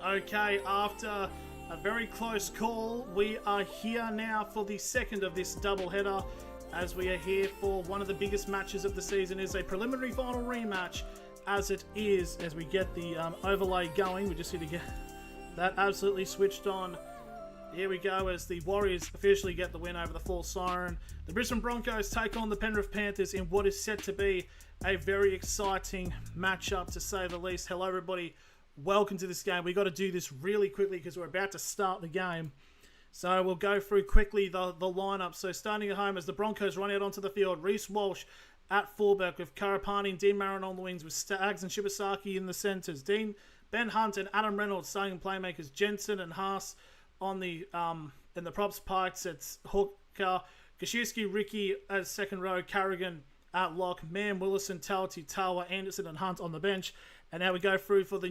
Okay, after a very close call, we are here now for the second of this doubleheader, as we are here for one of the biggest matches of the season. Is a preliminary final rematch, as we get the overlay going. We just need to get that absolutely switched on. Here we go, as the Warriors officially get the win over the Full Siren. The Brisbane Broncos take on the Penrith Panthers in what is set to be a very exciting matchup, to say the least. Hello, everybody. Welcome to this game. We've got to do this really quickly because we're about to start the game. So we'll go through quickly the lineup. So starting at home, as the Broncos run out onto the field, Reece Walsh at fullback with Karapani and Dean Marin on the wings, with Staggs and Shibasaki in the centres. Ben Hunt and Adam Reynolds starting playmakers. Jensen and Haas on the in the props. Pikes at hooker. Gashewski, Ricky as second row. Carrigan at lock. Mann, Willison, Talty, Tawa, Anderson and Hunt on the bench. And now we go through for the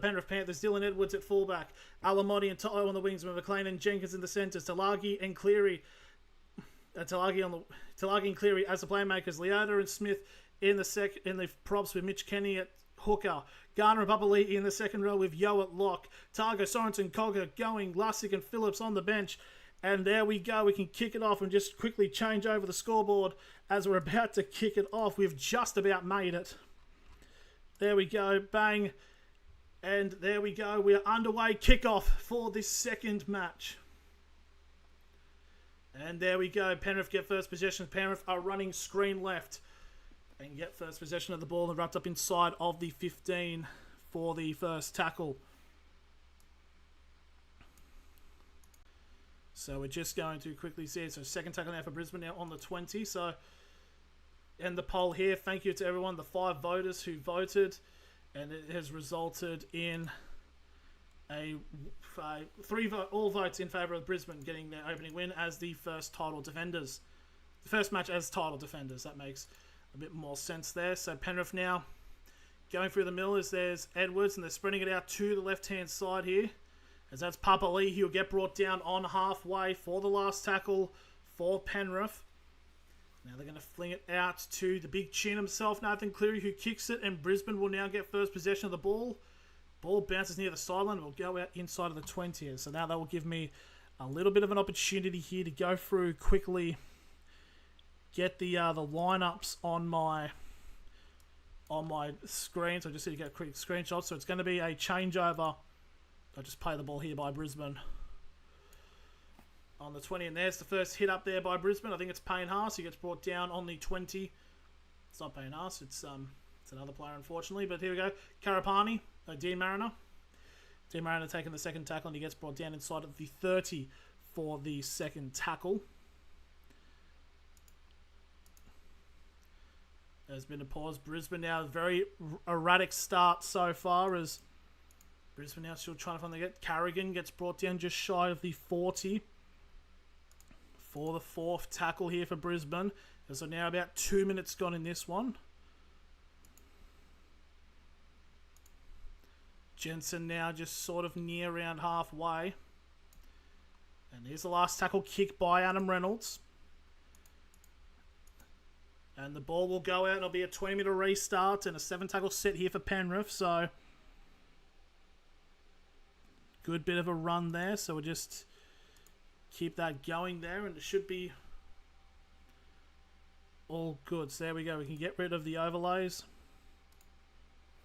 Penrith Panthers. Dylan Edwards at fullback, Alamotti and Toto on the wings, with McLean and Jenkins in the centres. Talagi and Cleary, Talagi and Cleary as the playmakers. Leota and Smith in the props, with Mitch Kenny at hooker. Garner and Papali'i in the second row, with Yo at lock. Targo, Sorensen, Cogger going. Lussick and Phillips on the bench. And there we go. We can kick it off and just quickly change over the scoreboard as we're about to kick it off. We've just about made it. There we go, bang, and there we go. We are underway, kickoff for this second match. And there we go, Penrith get first possession. Penrith are running screen left and get first possession of the ball and wrapped up inside of the 15 for the first tackle. So we're just going to quickly see it. So second tackle now for Brisbane, now on the 20. So and the poll here, thank you to everyone, the 5 voters who voted, and it has resulted in all votes in favour of Brisbane getting their opening win as the first title defenders. The first match as title defenders. That makes a bit more sense there. So Penrith now going through the middle, as there's Edwards, and they're spreading it out to the left-hand side here, as that's Papali'i, who'll get brought down on halfway for the last tackle for Penrith. Now they're going to fling it out to the big chin himself, Nathan Cleary, who kicks it, and Brisbane will now get first possession of the ball. Ball bounces near the sideline and will go out inside of the 20. So now that will give me a little bit of an opportunity here to go through quickly, get the lineups on my screen. So I just need to get a quick screenshot. So it's going to be a changeover. I'll just play the ball here by Brisbane on the 20, and there's the first hit up there by Brisbane. I think it's Payne Haas. He gets brought down on the 20. It's not Payne Haas. It's another player, unfortunately. But here we go. Karapani, Dean Mariner. Dean Mariner taking the second tackle, and he gets brought down inside of the 30 for the second tackle. There's been a pause. Brisbane now, very erratic start so far, as Brisbane now still trying to find the get. Carrigan gets brought down just shy of the 40. For the fourth tackle here for Brisbane. So now about 2 minutes gone in this one. Jensen now just sort of near around halfway. And here's the last tackle, kick by Adam Reynolds. And the ball will go out, and it'll be a 20-minute restart and a 7-tackle set here for Penrith. So good bit of a run there. So we'll just keep that going there, and it should be all good. So there we go. We can get rid of the overlays,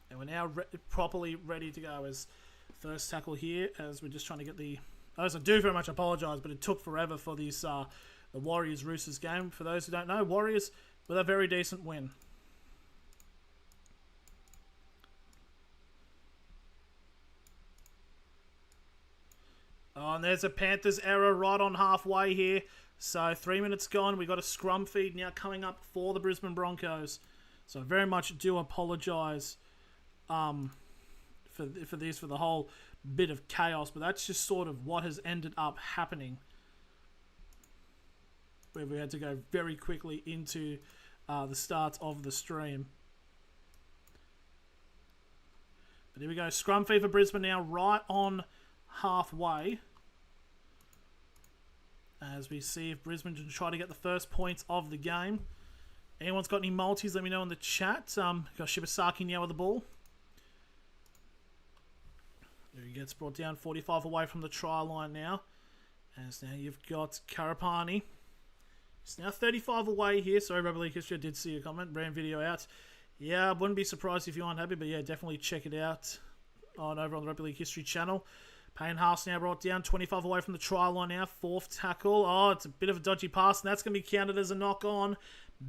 and we're now properly ready to go as first tackle here, as we're just trying to get the... I do very much apologise, but it took forever for this the Warriors-Roosters game. For those who don't know, Warriors with a very decent win. Oh, and there's a Panthers error right on halfway here. So 3 minutes gone. We've got a scrum feed now coming up for the Brisbane Broncos. So I very much do apologise for the whole bit of chaos. But that's just sort of what has ended up happening, where we had to go very quickly into the start of the stream. But here we go. Scrum feed for Brisbane now right on halfway, as we see if Brisbane can try to get the first points of the game. Anyone's got any multis, let me know in the chat. Got Shibasaki now with the ball. who gets brought down 45 away from the try line now. As now you've got Karapani. It's now 35 away here. Sorry, Rugby League History, I did see a comment. Brand video out. Yeah, I wouldn't be surprised if you aren't happy, but yeah, definitely check it out over on the Rugby League History channel. Payne Haas now brought down 25 away from the try line now. Fourth tackle. Oh, it's a bit of a dodgy pass, and that's going to be counted as a knock-on.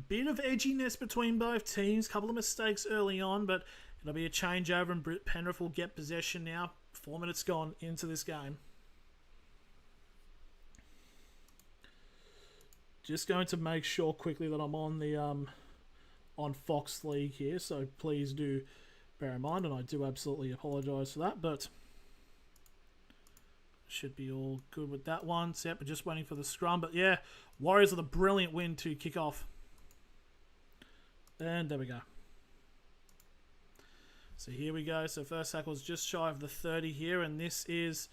Bit of edginess between both teams. Couple of mistakes early on, but it'll be a changeover, and Penrith will get possession now. 4 minutes gone into this game. Just going to make sure quickly that I'm on the on Fox League here, so please do bear in mind, and I do absolutely apologise for that, but should be all good with that one. So, yep, we're just waiting for the scrum, but yeah, Warriors with a brilliant win to kick off. And there we go. So here we go. So first tackle is just shy of the 30 here, and this is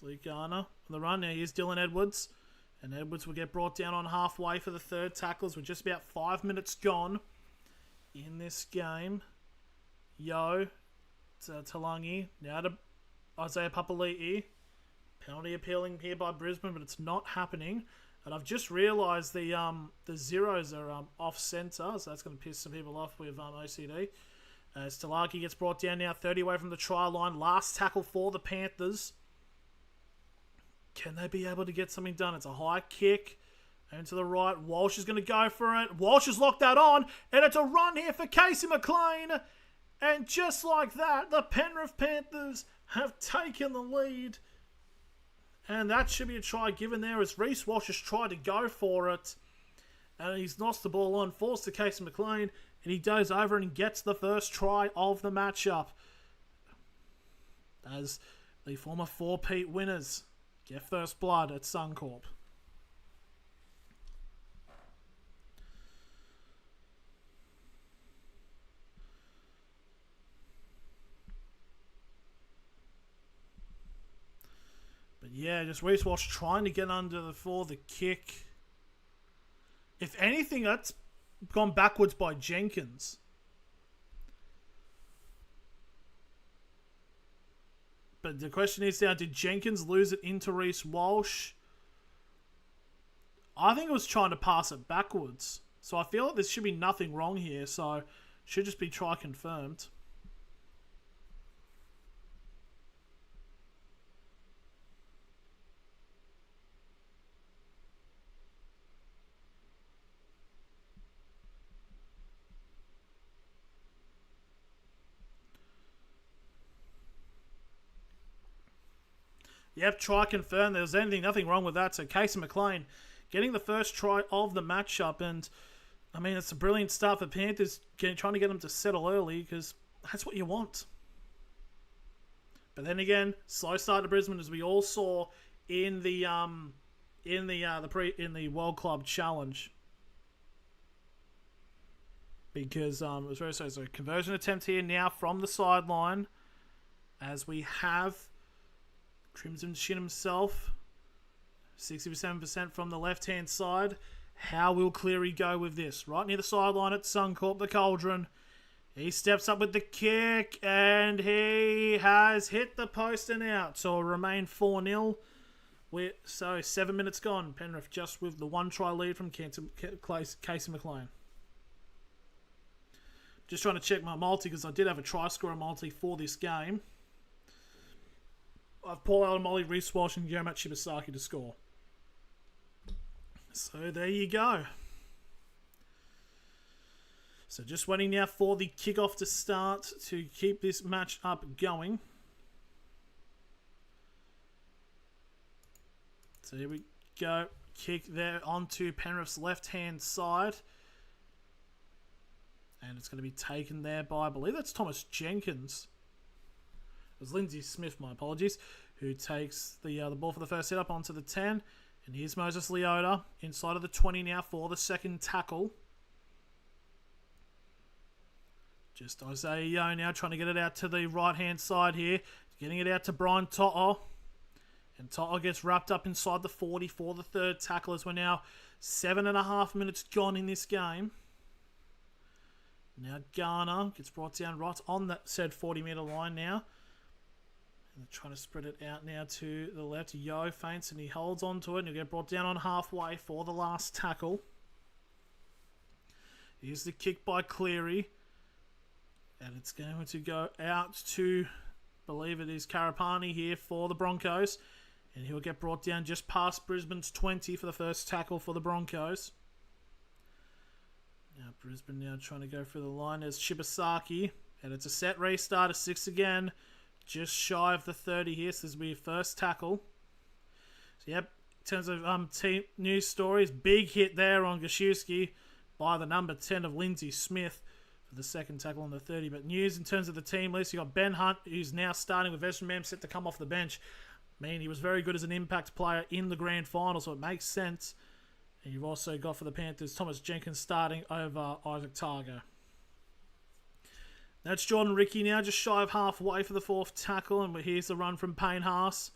Lee Garner on the run. Now here's Dylan Edwards, and Edwards will get brought down on halfway for the third tackles with just about 5 minutes gone in this game. Yo, Talangi, now to Isaiah Papali'i. Penalty appealing here by Brisbane, but it's not happening. And I've just realised the zeros are off centre, so that's going to piss some people off with OCD. As Talaki gets brought down now, 30 away from the try line. Last tackle for the Panthers. Can they be able to get something done? It's a high kick. And to the right, Walsh is going to go for it. Walsh has locked that on, and it's a run here for Casey McLean. And just like that, the Penrith Panthers have taken the lead. And that should be a try given there as Reece Walsh has tried to go for it. And he's lost the ball on, falls to Casey McLean, and he goes over and gets the first try of the matchup. As the former 4-peat winners get first blood at Suncorp. But yeah, just Reece Walsh trying to get under for the kick. If anything, that's gone backwards by Jenkins. But the question is now, did Jenkins lose it into Reece Walsh? I think it was trying to pass it backwards. So I feel like there should be nothing wrong here. So should just be try confirmed. Yep, try confirmed. There was nothing wrong with that. So Casey McLean getting the first try of the matchup. And, I mean, it's a brilliant start for Panthers, trying to get them to settle early because that's what you want. But then again, slow start to Brisbane, as we all saw in the World Club Challenge. Because it was very so conversion attempt here now from the sideline, as we have Crimson Shin himself, 67% from the left-hand side. How will Cleary go with this? Right near the sideline at Suncorp, the Cauldron. He steps up with the kick, and he has hit the post and out. So it'll remain 4-0. So 7 minutes gone. Penrith just with the one try lead from Casey McLean. Just trying to check my multi, because I did have a try scorer multi for this game. I've Paul Alamoli, Reece Walsh, and Yomat Shibasaki to score. So there you go. So just waiting now for the kickoff to start to keep this match up going. So here we go. Kick there onto Penrith's left-hand side. And it's going to be taken there by, I believe that's Thomas Jenkins. It was Lindsay Smith, my apologies, who takes the ball for the first hit up onto the 10. And here's Moses Leota inside of the 20 now for the second tackle. Just Isaiah Yeo now trying to get it out to the right-hand side here. Getting it out to Brian To'o. And To'o gets wrapped up inside the 40 for the third tackle, as we're now 7.5 minutes gone in this game. Now Garner gets brought down right on that said 40-metre line now. And they're trying to spread it out now to the left. Yo feints and he holds on to it and he'll get brought down on halfway for the last tackle. Here's the kick by Cleary. And it's going to go out to, I believe it is Karapani here for the Broncos. And he'll get brought down just past Brisbane's 20 for the first tackle for the Broncos. Now Brisbane now trying to go through the line. There's Shibasaki. And it's a set restart, a 6 again. Just shy of the 30 here. So this will be your first tackle. So yep, in terms of team news stories, big hit there on Gashewski by the number 10 of Lindsay Smith for the second tackle on the 30. But news in terms of the team list, you got Ben Hunt, who's now starting with Essendon set to come off the bench. I mean, he was very good as an impact player in the grand final, so it makes sense. And you've also got for the Panthers, Thomas Jenkins starting over Isaac Targo. That's Jordan Ricky now, just shy of halfway for the fourth tackle. And here's the run from Payne Haas.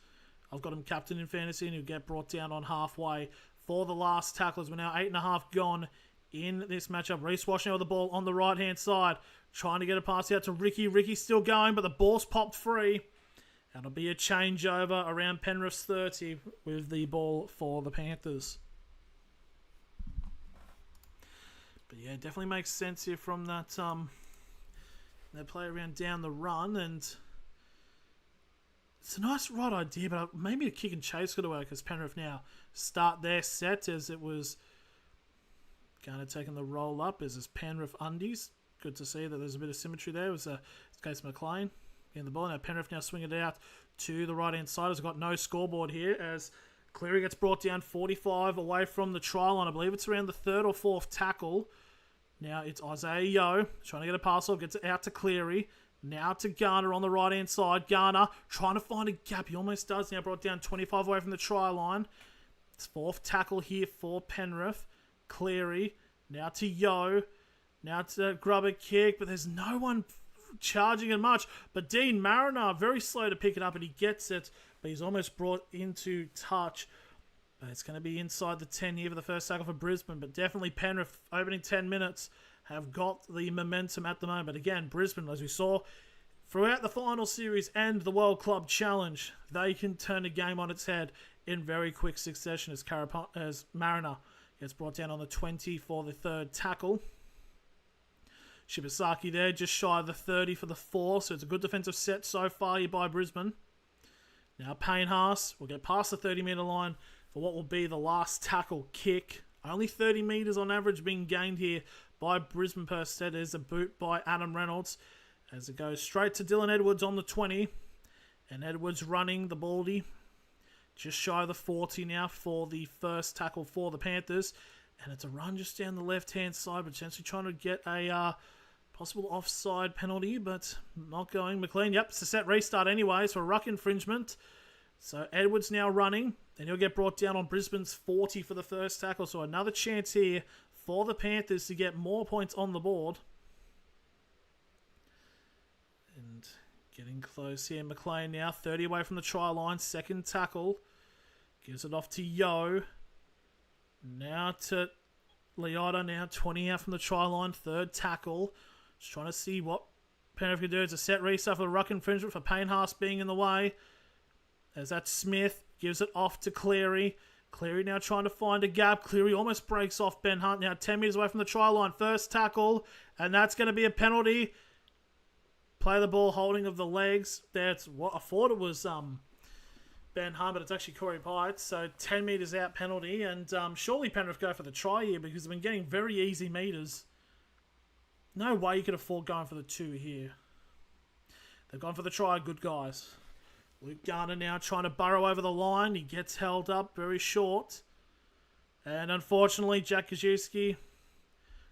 I've got him captain in fantasy, and he'll get brought down on halfway for the last tackle. As we're now 8.5 gone in this matchup. Reece Watchalong with the ball on the right-hand side. Trying to get a pass out to Ricky. Ricky's still going, but the ball's popped free. That'll be a changeover around Penrith's 30 with the ball for the Panthers. But yeah, definitely makes sense here from that they play around down the run, and it's a nice right idea, but maybe a kick and chase could have worked as Penrith now start their set as it was kind of taking the roll up as is Penrith undies. Good to see that there's a bit of symmetry there. It was Case McLean in the ball. Now Penrith now swing it out to the right hand side. Has got no scoreboard here as Cleary gets brought down 45 away from the try line. I believe it's around the third or fourth tackle. Now it's Isaiah Yeo trying to get a pass off, gets it out to Cleary. Now to Garner on the right hand side. Garner trying to find a gap. He almost does. Now brought down 25 away from the try line. It's fourth tackle here for Penrith. Cleary now to Yeo. Now to grab a kick, but there's no one charging it much. But Dean Mariner, very slow to pick it up, and he gets it, but he's almost brought into touch. But it's going to be inside the 10 here for the first tackle for Brisbane. But definitely Penrith, opening 10 minutes, have got the momentum at the moment. But again, Brisbane, as we saw throughout the final series and the World Club Challenge, they can turn a game on its head in very quick succession as Mariner gets brought down on the 20 for the third tackle. Shibasaki there, just shy of the 30 for the 4, so it's a good defensive set so far here by Brisbane. Now Payne Haas will get past the 30-metre line for what will be the last tackle kick. Only 30 metres on average being gained here by Brisbane per set. There's a boot by Adam Reynolds as it goes straight to Dylan Edwards on the 20. And Edwards running the baldy. Just shy of the 40 now for the first tackle for the Panthers. And it's a run just down the left-hand side, potentially trying to get a possible offside penalty, but not going. McLean, yep, it's a set restart anyways for a ruck infringement. So Edwards now running, and he'll get brought down on Brisbane's 40 for the first tackle. So another chance here for the Panthers to get more points on the board. And getting close here. McLean now 30 away from the try line. Second tackle. Gives it off to Yeo. Now to Leota, now 20 out from the try line. Third tackle. Just trying to see what Penrith can do. It's a set restart for the ruck infringement for Payne Haas being in the way. As that Smith gives it off to Cleary. Cleary now trying to find a gap. Cleary almost breaks off Ben Hunt. Now 10 metres away from the try line. First tackle. And that's going to be a penalty. Play the ball holding of the legs. That's what I thought it was Ben Hunt, but it's actually Corey Pite. So 10 metres out penalty. And surely Penrith go for the try here because they've been getting very easy metres. No way you could afford going for the 2 here. They've gone for the try. Good guys. Luke Garner now trying to burrow over the line. He gets held up very short. And unfortunately, Jack Gajewski,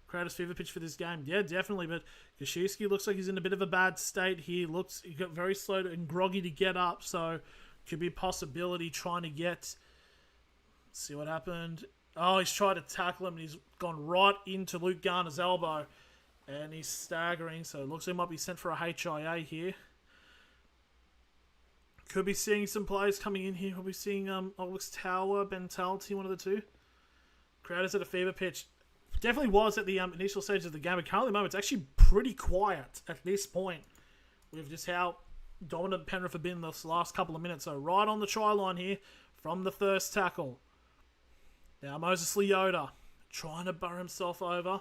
Crowder's fever pitch for this game. Yeah, definitely. But Gajewski looks like he's in a bit of a bad state here. He got very slow and groggy to get up. So could be a possibility trying to get... Let's see what happened. Oh, he's tried to tackle him and he's gone right into Luke Garner's elbow. And he's staggering. So it looks like he might be sent for a HIA here. Could be seeing some players coming in here. We'll be seeing Alex Tower, Ben Talty, one of the two. Crowder's at a fever pitch. Definitely was at the initial stage of the game, but currently at the moment it's actually pretty quiet at this point with just how dominant Penrith have been this last couple of minutes. So right on the try line here from the first tackle. Now Moses Leota trying to burrow himself over.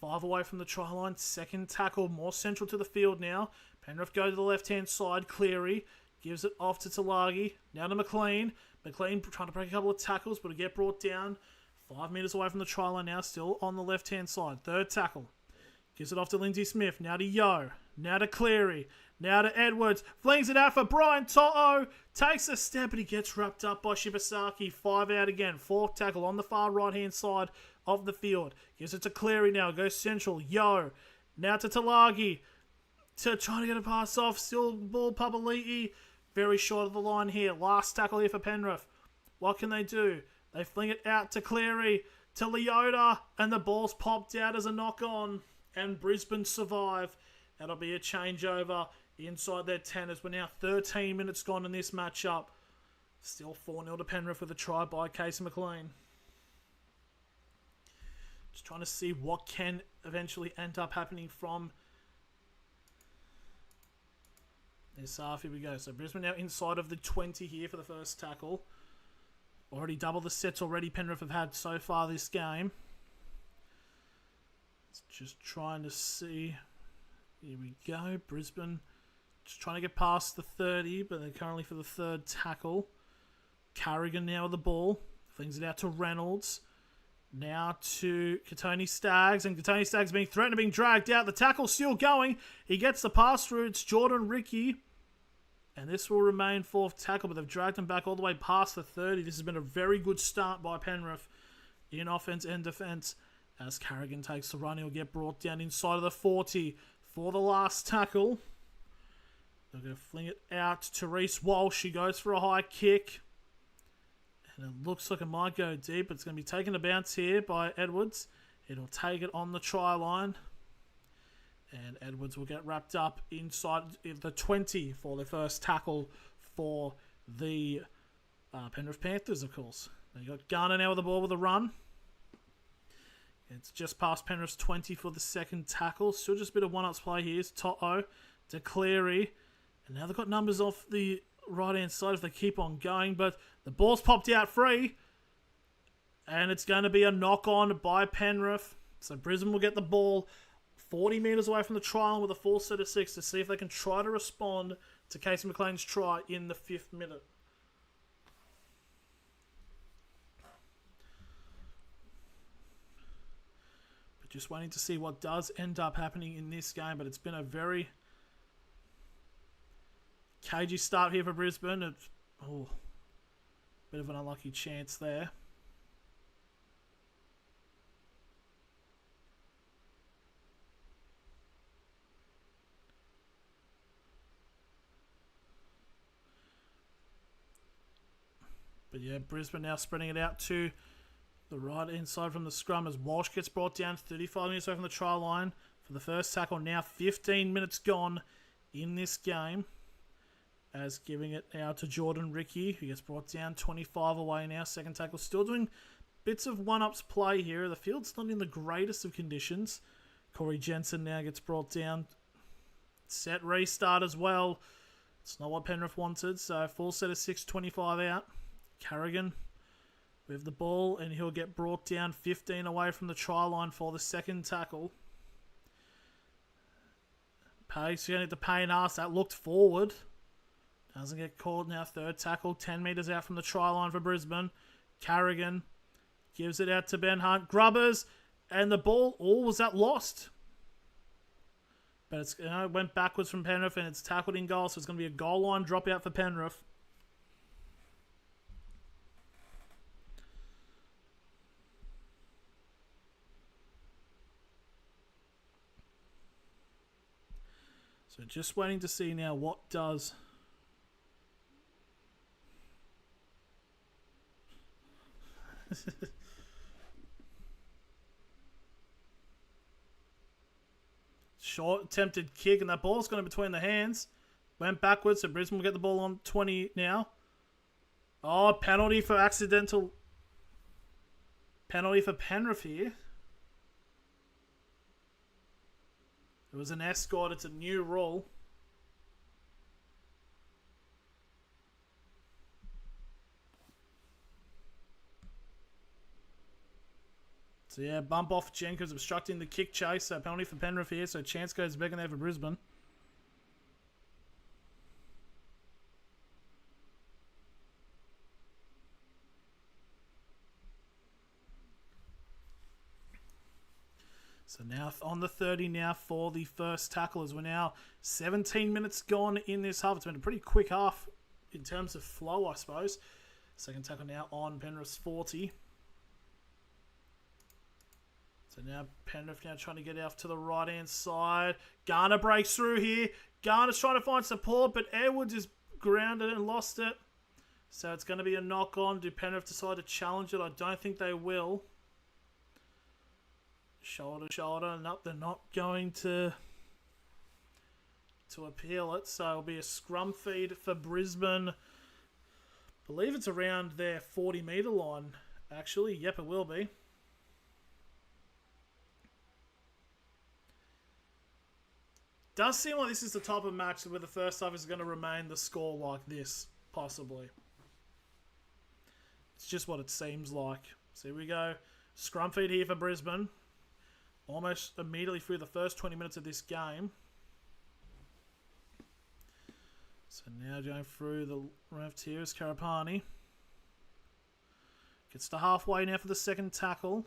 5 away from the try line. Second tackle, more central to the field now. Penrith go to the left-hand side. Cleary gives it off to Talagi. Now to McLean. McLean trying to break a couple of tackles, but to get brought down. 5 metres away from the try line now, still on the left-hand side. Third tackle. Gives it off to Lindsay Smith. Now to Yo. Now to Cleary. Now to Edwards. Flings it out for Brian To'o. Takes a step, but he gets wrapped up by Shibasaki. 5 out again. Fourth tackle on the far right-hand side of the field. Gives it to Cleary now. Goes central. Yo. Now to Talagi. Trying to get a pass off. Still ball Papali'i. Very short of the line here. Last tackle here for Penrith. What can they do? They fling it out to Cleary. To Leota. And the ball's popped out as a knock-on. And Brisbane survive. That'll be a changeover inside their 10 as we're now 13 minutes gone in this matchup. Still 4-0 to Penrith with a try by Casey McLean. Just trying to see what can eventually end up happening from this half. Here we go. So Brisbane now inside of the 20 here for the first tackle. Already double the sets already Penrith have had so far this game. Just trying to see. Here we go. Brisbane just trying to get past the 30, but they're currently for the third tackle. Carrigan now with the ball. Flings it out to Reynolds. Now to Katoni Staggs. And Katoni Staggs being threatened, being dragged out. The tackle's still going. He gets the pass through. It's Jordan Ricky. And this will remain fourth tackle, but they've dragged him back all the way past the 30. This has been a very good start by Penrith in offense and defense. As Carrigan takes the run, he'll get brought down inside of the 40 for the last tackle. They're going to fling it out to Reece Walsh. He goes for a high kick. And it looks like it might go deep. But it's going to be taken a bounce here by Edwards. It'll take it on the try line. And Edwards will get wrapped up inside the 20 for the first tackle for the Penrith Panthers, of course. They got Garner now with the ball with a run. It's just past Penrith's 20 for the second tackle. Still just a bit of one-ups play here. It's To'o to Cleary. And now they've got numbers off the right-hand side if they keep on going. But the ball's popped out free. And it's going to be a knock-on by Penrith. So Brisbane will get the ball 40 metres away from the try line with a full set of 6 to see if they can try to respond to Casey McLean's try in the 5th minute. Just waiting to see what does end up happening in this game. But it's been a very cagey start here for Brisbane. It's, bit of an unlucky chance there. But yeah, Brisbane now spreading it out to the right inside from the scrum as Walsh gets brought down 35 minutes away from the try line for the first tackle. Now 15 minutes gone in this game. As giving it now to Jordan Ricky, who gets brought down 25 away now. Second tackle still doing bits of one-ups play here. The field's not in the greatest of conditions. Corey Jensen now gets brought down. Set restart as well. It's not what Penrith wanted. So full set of 6, 25 out. Carrigan with the ball, and he'll get brought down 15 away from the try line for the second tackle. Pace going to Payne Haas. That looked forward. Doesn't get called now. Third tackle, 10 metres out from the try line for Brisbane. Carrigan gives it out to Ben Hunt. Grubbers, and the ball, was that lost? But it's, it went backwards from Penrith, and it's tackled in goal, so it's going to be a goal line dropout for Penrith. So just waiting to see now what does short attempted kick, and that ball's gone between the hands. Went backwards, so Brisbane will get the ball on 20 now. Oh, penalty for accidental. Penalty for Penrith here. was an escort. It's a new rule. So yeah, bump off Jenkins obstructing the kick chase. So penalty for Penrith here. So chance goes back in there for Brisbane. So now on the 30 now for the first tackle as we're now 17 minutes gone in this half. It's been a pretty quick half in terms of flow, I suppose. Second tackle now on Penrith's 40. So now Penrith now trying to get off to the right-hand side. Garner breaks through here. Garner's trying to find support, but Edwards is grounded and lost it. So it's going to be a knock-on. Do Penrith decide to challenge it? I don't think they will. Shoulder to shoulder. Nope, they're not going to appeal it. So it'll be a scrum feed for Brisbane. I believe it's around their 40-metre line, actually. Yep, it will be. Does seem like this is the type of match where the first half is going to remain the score like this, possibly. It's just what it seems like. So here we go. Scrum feed here for Brisbane. Almost immediately through the first 20 minutes of this game. So now going through the left here is Karapani. Gets to halfway now for the second tackle.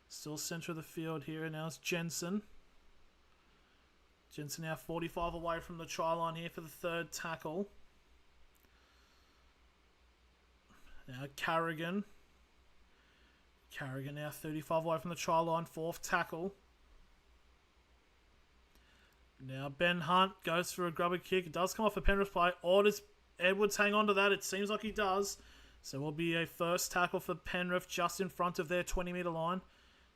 Still centre of the field here. And now it's Jensen. Jensen now 45 away from the try line here for the third tackle. Now Carrigan. Carrigan now 35 away from the try line, fourth tackle. Now Ben Hunt goes for a grubber kick. It does come off a Penrith play. Or does Edwards hang on to that? It seems like he does. So it will be a first tackle for Penrith just in front of their 20-metre line.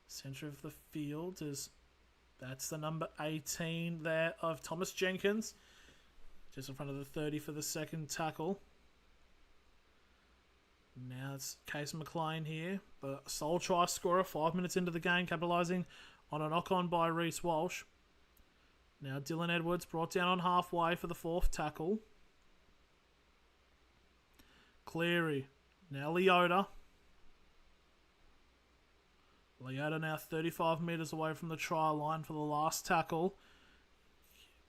Centre of the field is... That's the number 18 there of Thomas Jenkins. Just in front of the 30 for the second tackle. Now it's Case McLean here. The sole try scorer 5 minutes into the game, capitalising on a knock-on by Reece Walsh. Now Dylan Edwards brought down on halfway for the fourth tackle. Cleary. Now Leota. Leota now 35 metres away from the try line for the last tackle.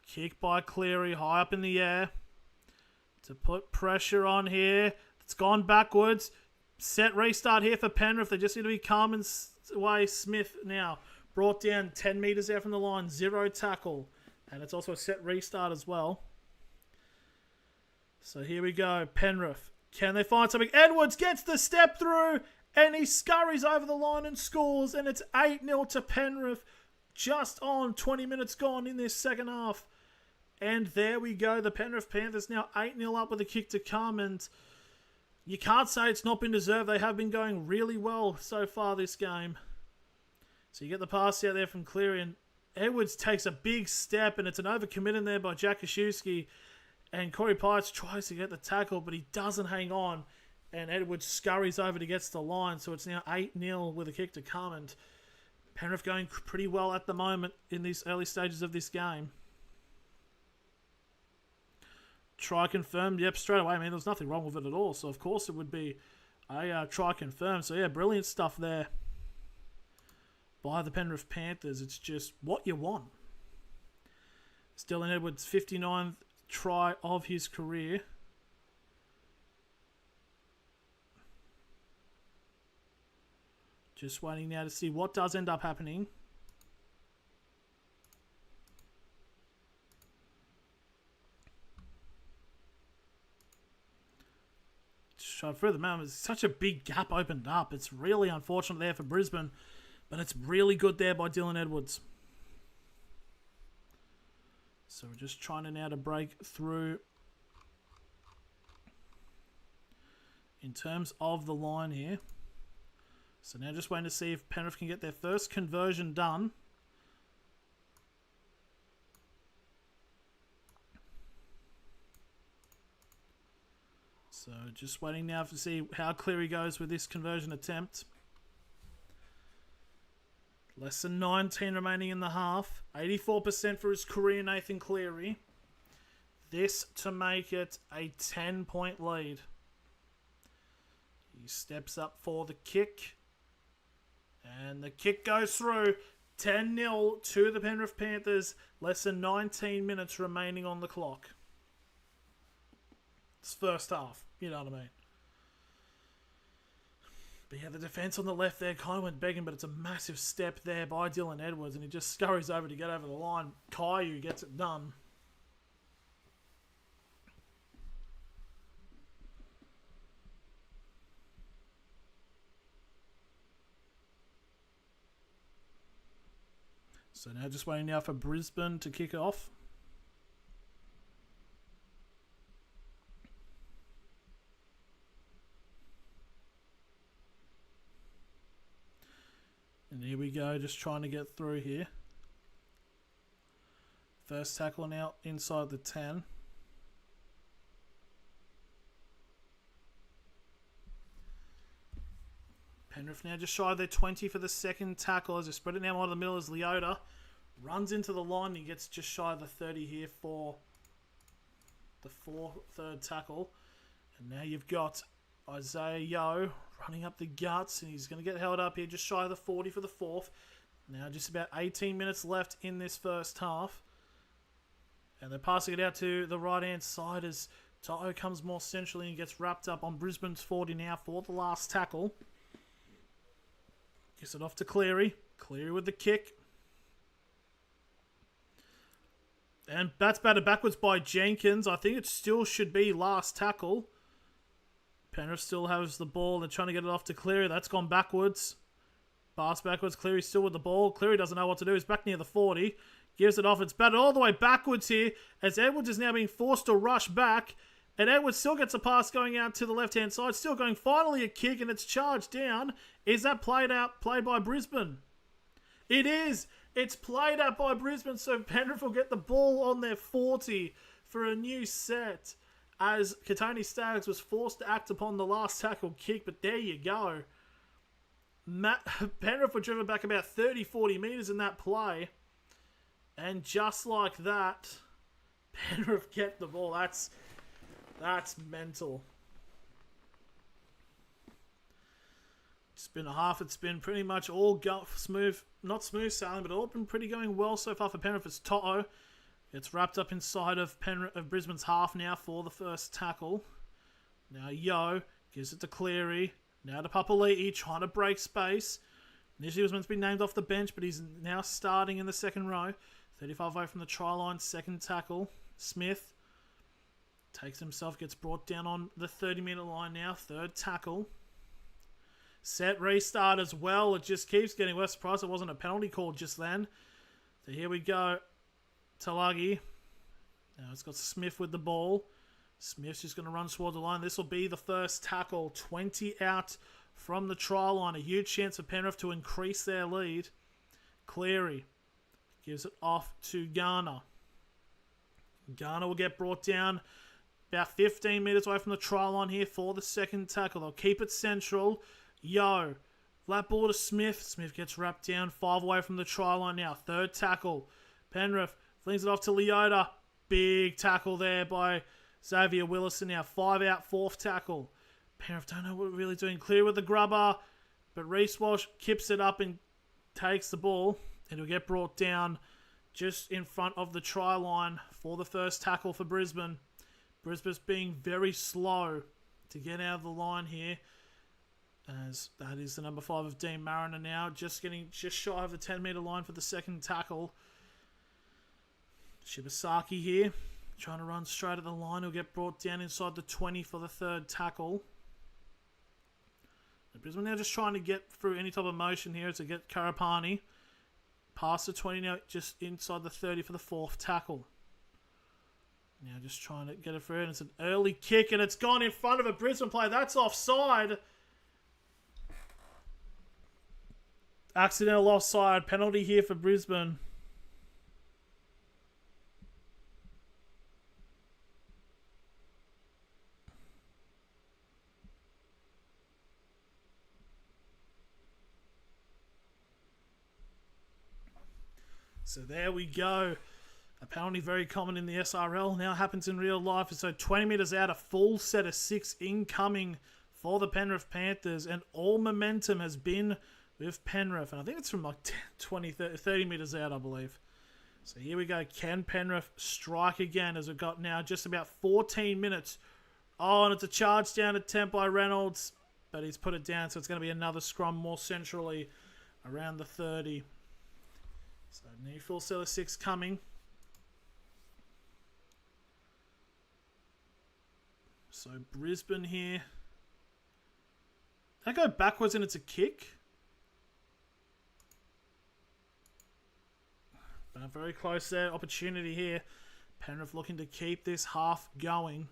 Kick by Cleary, high up in the air. To put pressure on here. It's gone backwards. Set restart here for Penrith. They just need to be calm and away. Smith now brought down 10 metres out from the line. 0 tackle. And it's also a set restart as well. So here we go. Penrith. Can they find something? Edwards gets the step through. And he scurries over the line and scores. And it's 8-0 to Penrith. Just on 20 minutes gone in this second half. And there we go. The Penrith Panthers now 8-0 up with a kick to come. And you can't say it's not been deserved. They have been going really well so far this game. So you get the pass out there from Cleary. And Edwards takes a big step. And it's an overcommit in there by Jack Kaszewski. And Corey Pietz tries to get the tackle. But he doesn't hang on. And Edwards scurries over to get to the line. So it's now 8-0 with a kick to come. And Penrith going pretty well at the moment in these early stages of this game. Try confirmed. Yep, straight away. I mean, there's nothing wrong with it at all. So, of course, it would be a try confirmed. So, yeah, brilliant stuff there by the Penrith Panthers. It's just what you want. Dylan Edwards' 59th try of his career. Just waiting now to see what does end up happening. Further man, it's such a big gap opened up. It's really unfortunate there for Brisbane, but it's really good there by Dylan Edwards. So we're just trying to now to break through in terms of the line here. So now just waiting to see if Penrith can get their first conversion done. So just waiting now to see how Cleary goes with this conversion attempt. Less than 19 remaining in the half. 84% for his career, Nathan Cleary. This to make it a 10-point lead. He steps up for the kick. And the kick goes through. 10-0 to the Penrith Panthers. Less than 19 minutes remaining on the clock. It's first half. You know what I mean. But yeah, the defence on the left there kind of went begging, but it's a massive step there by Dylan Edwards, and he just scurries over to get over the line. Caillou gets it done. So now just waiting now for Brisbane to kick off. And here we go, just trying to get through here. First tackle now inside the 10. Penrith now just shy of their 20 for the second tackle as they spread it now on the middle as Leota runs into the line. He gets just shy of the 30 here for the third tackle. And now you've got Isaiah Yeo running up the guts, and he's going to get held up here just shy of the 40 for the fourth. Now just about 18 minutes left in this first half. And they're passing it out to the right-hand side as Toto comes more centrally and gets wrapped up on Brisbane's 40 now for the last tackle. Gives it off to Cleary. Cleary with the kick. And that's batted backwards by Jenkins. I think it still should be last tackle. Penrith still has the ball. They're trying to get it off to Cleary. That's gone backwards. Pass backwards. Cleary still with the ball. Cleary doesn't know what to do. He's back near the 40. Gives it off. It's batted all the way backwards here as Edwards is now being forced to rush back. And Edwards still gets a pass going out to the left-hand side. Still going finally a kick, and it's charged down. Is that played by Brisbane? It is. It's played out by Brisbane, so Penrith will get the ball on their 40 for a new set as Katoni Staggs was forced to act upon the last tackle kick, but there you go. Penrith were driven back about 30-40 metres in that play, and just like that, Penrith get the ball. That's mental. It's been a half. It's been pretty much all smooth, not smooth sailing, but all been pretty going well so far for Penrith. It's Toto. It's wrapped up inside of Brisbane's half now for the first tackle. Now Yeo gives it to Cleary. Now to Papali'i trying to break space. Initially was meant to be named off the bench, but he's now starting in the second row. 35 away from the try line. Second tackle. Smith takes himself, gets brought down on the 30-metre line now. Third tackle. Set restart as well. It just keeps getting worse. Surprised it wasn't a penalty call just then. So here we go. Talagi. Now it's got Smith with the ball. Smith's just going to run towards the line. This will be the first tackle. 20 out from the try line. A huge chance for Penrith to increase their lead. Cleary gives it off to Garner. Garner will get brought down about 15 metres away from the try line here for the second tackle. They'll keep it central. Yo. Flat ball to Smith. Smith gets wrapped down. 5 away from the try line now. Third tackle. Penrith flings it off to Leota. Big tackle there by Xavier Willison now. 5 out. Fourth tackle. Penrith don't know what we're really doing. Clear with the grubber. But Reece Walsh kips it up and takes the ball. And it'll get brought down just in front of the try line for the first tackle for Brisbane. Brisbane's being very slow to get out of the line here, as that is the number 5 of Dean Mariner now, just shy of the 10-metre line for the second tackle. Shibasaki here, trying to run straight at the line. He'll get brought down inside the 20 for the third tackle. And Brisbane now just trying to get through any type of motion here to get Karapani. Past the 20 now, just inside the 30 for the fourth tackle. Now just trying to get it through, and it's an early kick, and it's gone in front of a Brisbane player. That's offside. Accidental offside. Penalty here for Brisbane. So there we go. Apparently very common in the SRL. Now happens in real life. So 20 metres out, a full set of 6 incoming for the Penrith Panthers. And all momentum has been with Penrith. And I think it's from like 20, 30 metres out, I believe. So here we go. Can Penrith strike again as we've got now just about 14 minutes. Oh, and it's a charge down attempt by Reynolds. But he's put it down, so it's going to be another scrum more centrally around the 30. So new full set of 6 coming. So Brisbane here. They go backwards and it's a kick. But very close there. Opportunity here. Penrith looking to keep this half going.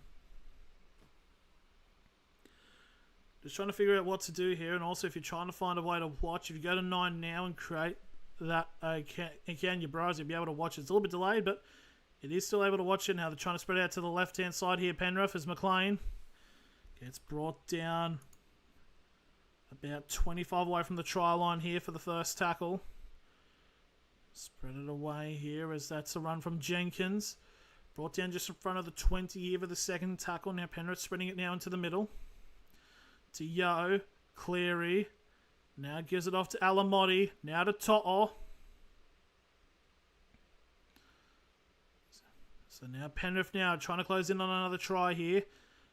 Just trying to figure out what to do here. And also if you're trying to find a way to watch, if you go to 9 now and create that again, your browser, you'll be able to watch it. It's a little bit delayed, but it is still able to watch it. Now they're trying to spread out to the left-hand side here. Penrith as McLean gets brought down about 25 away from the try line here for the first tackle. Spread it away here as that's a run from Jenkins. Brought down just in front of the 20 here for the second tackle. Now Penrith spreading it now into the middle. To Yo. Cleary. Now gives it off to Alamotti. Now to To'o. So now Penrith now trying to close in on another try here.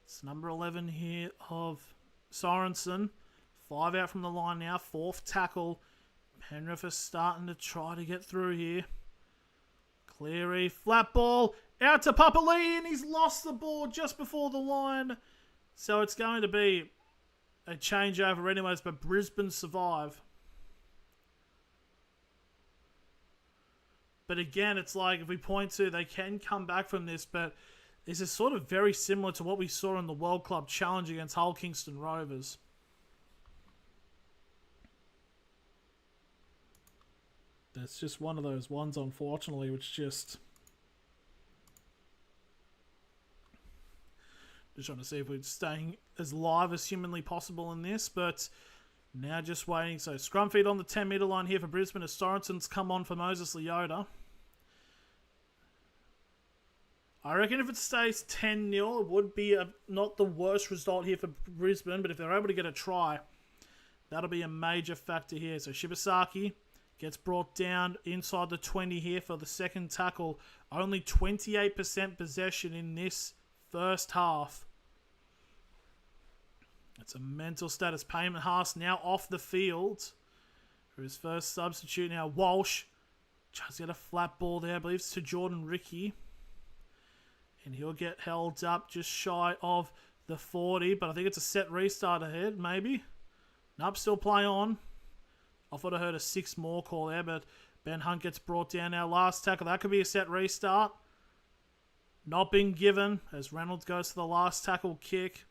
It's number 11 here of Sorensen. 5 out from the line now. 4th tackle. Penrith is starting to try to get through here. Cleary. Flat ball. Out to Papali, and he's lost the ball just before the line. So it's going to be a changeover anyways, but Brisbane survive. But again, it's like if we point to, they can come back from this, but this is sort of very similar to what we saw in the World Club Challenge against Hull Kingston Rovers. That's just one of those ones, unfortunately, which just trying to see if we're staying as live as humanly possible in this, but now just waiting. So scrum feed on the 10 metre line here for Brisbane as Sorensen's come on for Moses Leota. I reckon if it stays 10-0, it would be not the worst result here for Brisbane, but if they're able to get a try, that'll be a major factor here. So Shibasaki gets brought down inside the 20 here for the second tackle. Only 28% possession in this first half. It's a mental status. Payment Haas now off the field for his first substitute. Now Walsh just get a flat ball there. I believe it's to Jordan Ricky. And he'll get held up just shy of the 40. But I think it's a set restart ahead, maybe. Nope, still play on. I thought I heard a 6 more call there, but Ben Hunt gets brought down now. Last tackle. That could be a set restart. Not being given as Reynolds goes to the last tackle kick.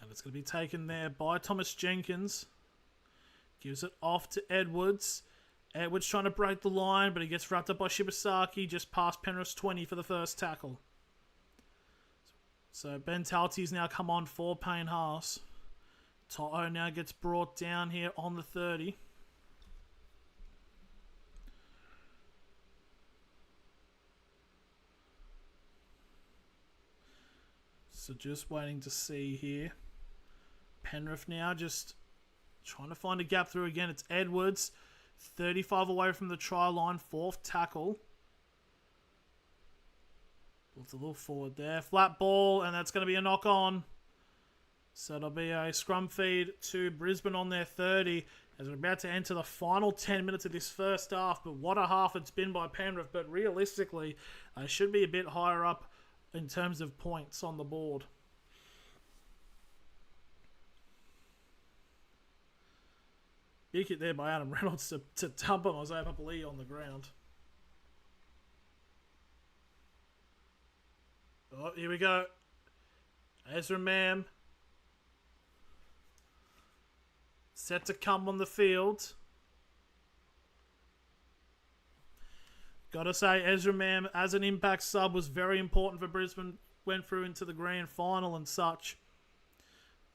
And it's going to be taken there by Thomas Jenkins. Gives it off to Edwards. Edwards trying to break the line, but he gets wrapped up by Shibasaki just past Penrith's 20 for the first tackle. So Ben Talty's now come on for Payne Haas. To'o now gets brought down here on the 30. So just waiting to see here. Penrith now just trying to find a gap through again. It's Edwards. 35 away from the try line. 4th tackle. Looks a little forward there. Flat ball, and that's going to be a knock on. So it'll be a scrum feed to Brisbane on their 30 as we're about to enter the final 10 minutes of this first half. But what a half it's been by Penrith. But realistically, they should be a bit higher up in terms of points on the board. Big hit there by Adam Reynolds to dump him. Isaiah Papali on the ground. Oh, here we go. Ezra Mam. Set to come on the field. Gotta say, Ezra Mam as an impact sub was very important for Brisbane. Went through into the grand final and such.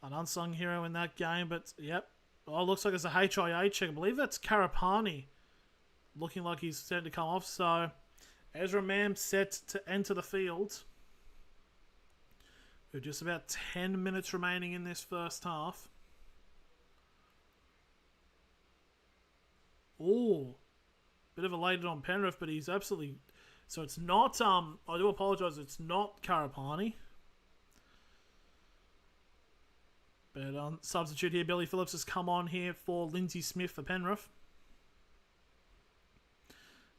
An unsung hero in that game, but yep. Oh, looks like it's a HIA check. I believe that's Karapani looking like he's set to come off. So Ezra Mam set to enter the field. With just about 10 minutes remaining in this first half. Oh, bit of a late on Penrith, but he's absolutely... So it's not... I do apologise, it's not Karapani. But substitute here, Billy Phillips has come on here for Lindsay Smith for Penrith.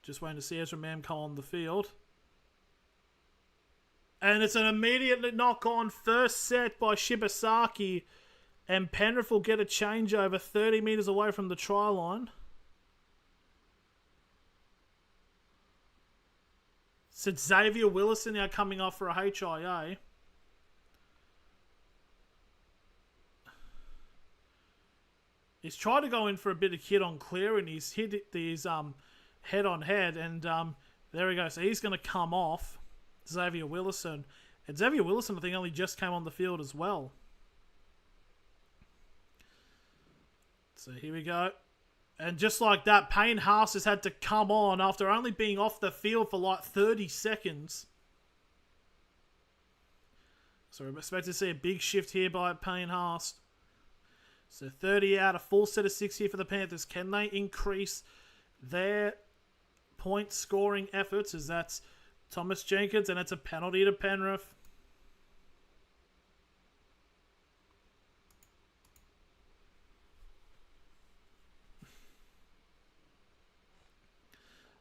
Just waiting to see Ezra Mam come on the field. And it's an immediate knock-on first set by Shibasaki. And Penrith will get a changeover 30 metres away from the try line. So Xavier Willison now coming off for a HIA. He's tried to go in for a bit of hit on clear, and he's hit his head on head, and there we go. So he's going to come off Xavier Willison. And Xavier Willison, I think, only just came on the field as well. So here we go. And just like that, Payne Haas has had to come on after only being off the field for like 30 seconds. So we're expecting to see a big shift here by Payne Haas. So 30 out, a full set of 6 here for the Panthers. Can they increase their point scoring efforts? As that's Thomas Jenkins, and it's a penalty to Penrith.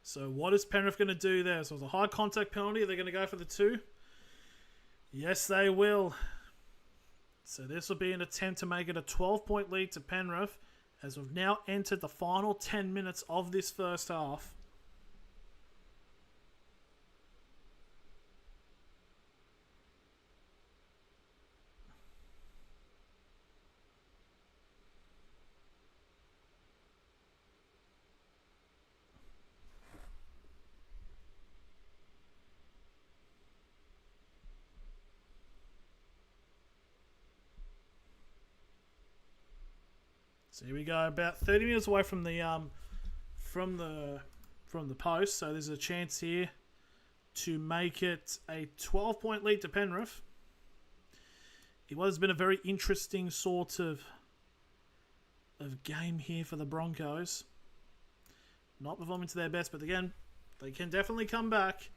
So what is Penrith going to do there? So it's a high contact penalty. They're going to go for the 2. Yes, they will. So this will be an attempt to make it a 12-point lead to Penrith, as we've now entered the final 10 minutes of this first half. So here we go, about 30 minutes away from the post. So there's a chance here to make it a 12-point lead to Penrith. It has been a very interesting sort of game here for the Broncos. Not performing to their best, but again, they can definitely come back.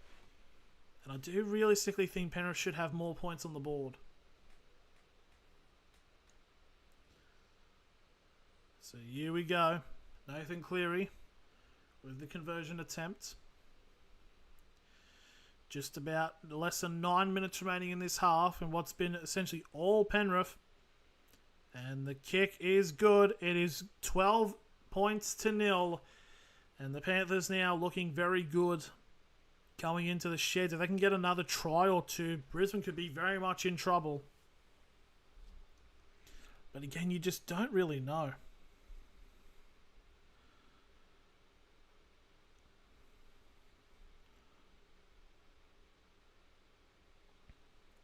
And I do realistically think Penrith should have more points on the board. So here we go. Nathan Cleary with the conversion attempt. Just about less than 9 minutes remaining in this half, and what's been essentially all Penrith. And the kick is good. It is 12 points to 0. And the Panthers now looking very good going into the Sheds. If they can get another try or two, Brisbane could be very much in trouble. But again, you just don't really know.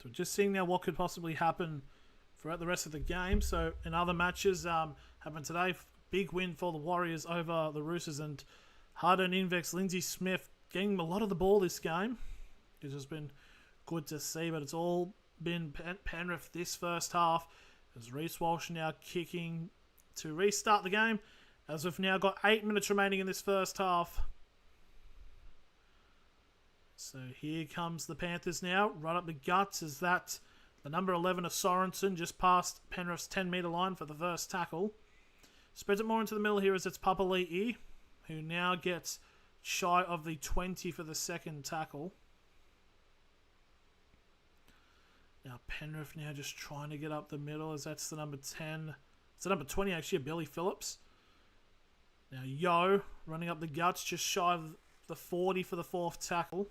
So just seeing now what could possibly happen throughout the rest of the game. So in other matches happened today, big win for the Warriors over the Roosters, and Harden Invex, Lindsay Smith getting a lot of the ball this game. It's just been good to see, but it's all been Penrith this first half. As Reece Walsh now kicking to restart the game, as we've now got 8 minutes remaining in this first half. So here comes the Panthers now, right up the guts. Is that the number 11 of Sorensen, just past Penrith's 10-metre line for the first tackle. Spreads it more into the middle here as it's Papali'i, who now gets shy of the 20 for the second tackle. Now Penrith now just trying to get up the middle, as that's the number 10. It's the number 20 actually, Billy Phillips. Now Yo running up the guts, just shy of the 40 for the fourth tackle.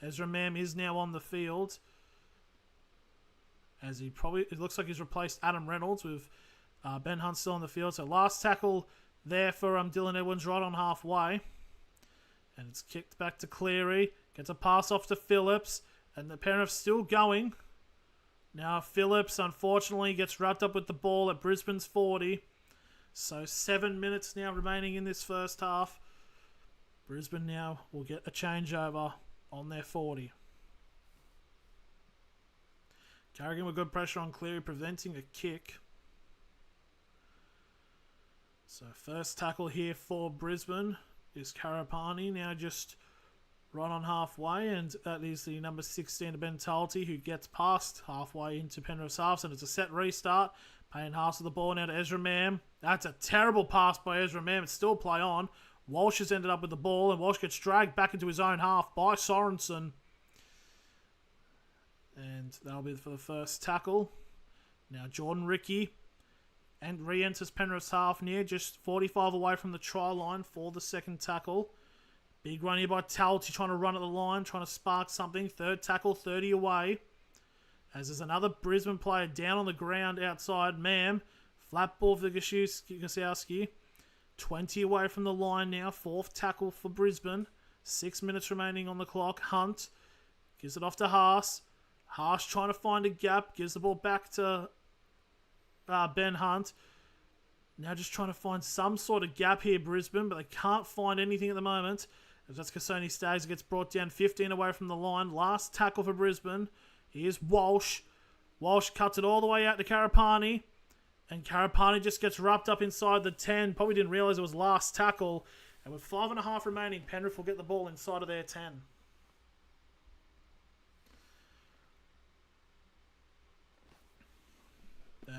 Ezra Mam is now on the field, as it looks like he's replaced Adam Reynolds with Ben Hunt still on the field. So last tackle there for Dylan Edwards right on halfway. And it's kicked back to Cleary. Gets a pass off to Phillips. And the Penrith still going. Now Phillips unfortunately gets wrapped up with the ball at Brisbane's 40. So 7 minutes now remaining in this first half. Brisbane now will get a changeover on their 40. Carrigan with good pressure on Cleary, preventing a kick. So first tackle here for Brisbane is Karapani, now just right on halfway, and that is the number 16 to Ben Talty, who gets past halfway into Penrith's halves, and it's a set restart. Payne Haas with the ball now to Ezra Mam. That's a terrible pass by Ezra Mam. It's still play on. Walsh has ended up with the ball, and Walsh gets dragged back into his own half by Sorensen. And that'll be for the first tackle. Now Jordan Ricky and re-enters Penrith's half near, just 45 away from the try line for the second tackle. Big run here by Talty, trying to run at the line, trying to spark something. Third tackle, 30 away. As there's another Brisbane player down on the ground outside. Mam, flat ball for Gosiowski. 20 away from the line now. Fourth tackle for Brisbane. 6 minutes remaining on the clock. Hunt gives it off to Haas. Haas trying to find a gap. Gives the ball back to Ben Hunt. Now just trying to find some sort of gap here, Brisbane, but they can't find anything at the moment. As that's Cassoni stays, it gets brought down 15 away from the line. Last tackle for Brisbane. Here's Walsh. Walsh cuts it all the way out to Karapani. And Karapani just gets wrapped up inside the 10. Probably didn't realise it was last tackle. And with 5.5 remaining, Penrith will get the ball inside of their 10.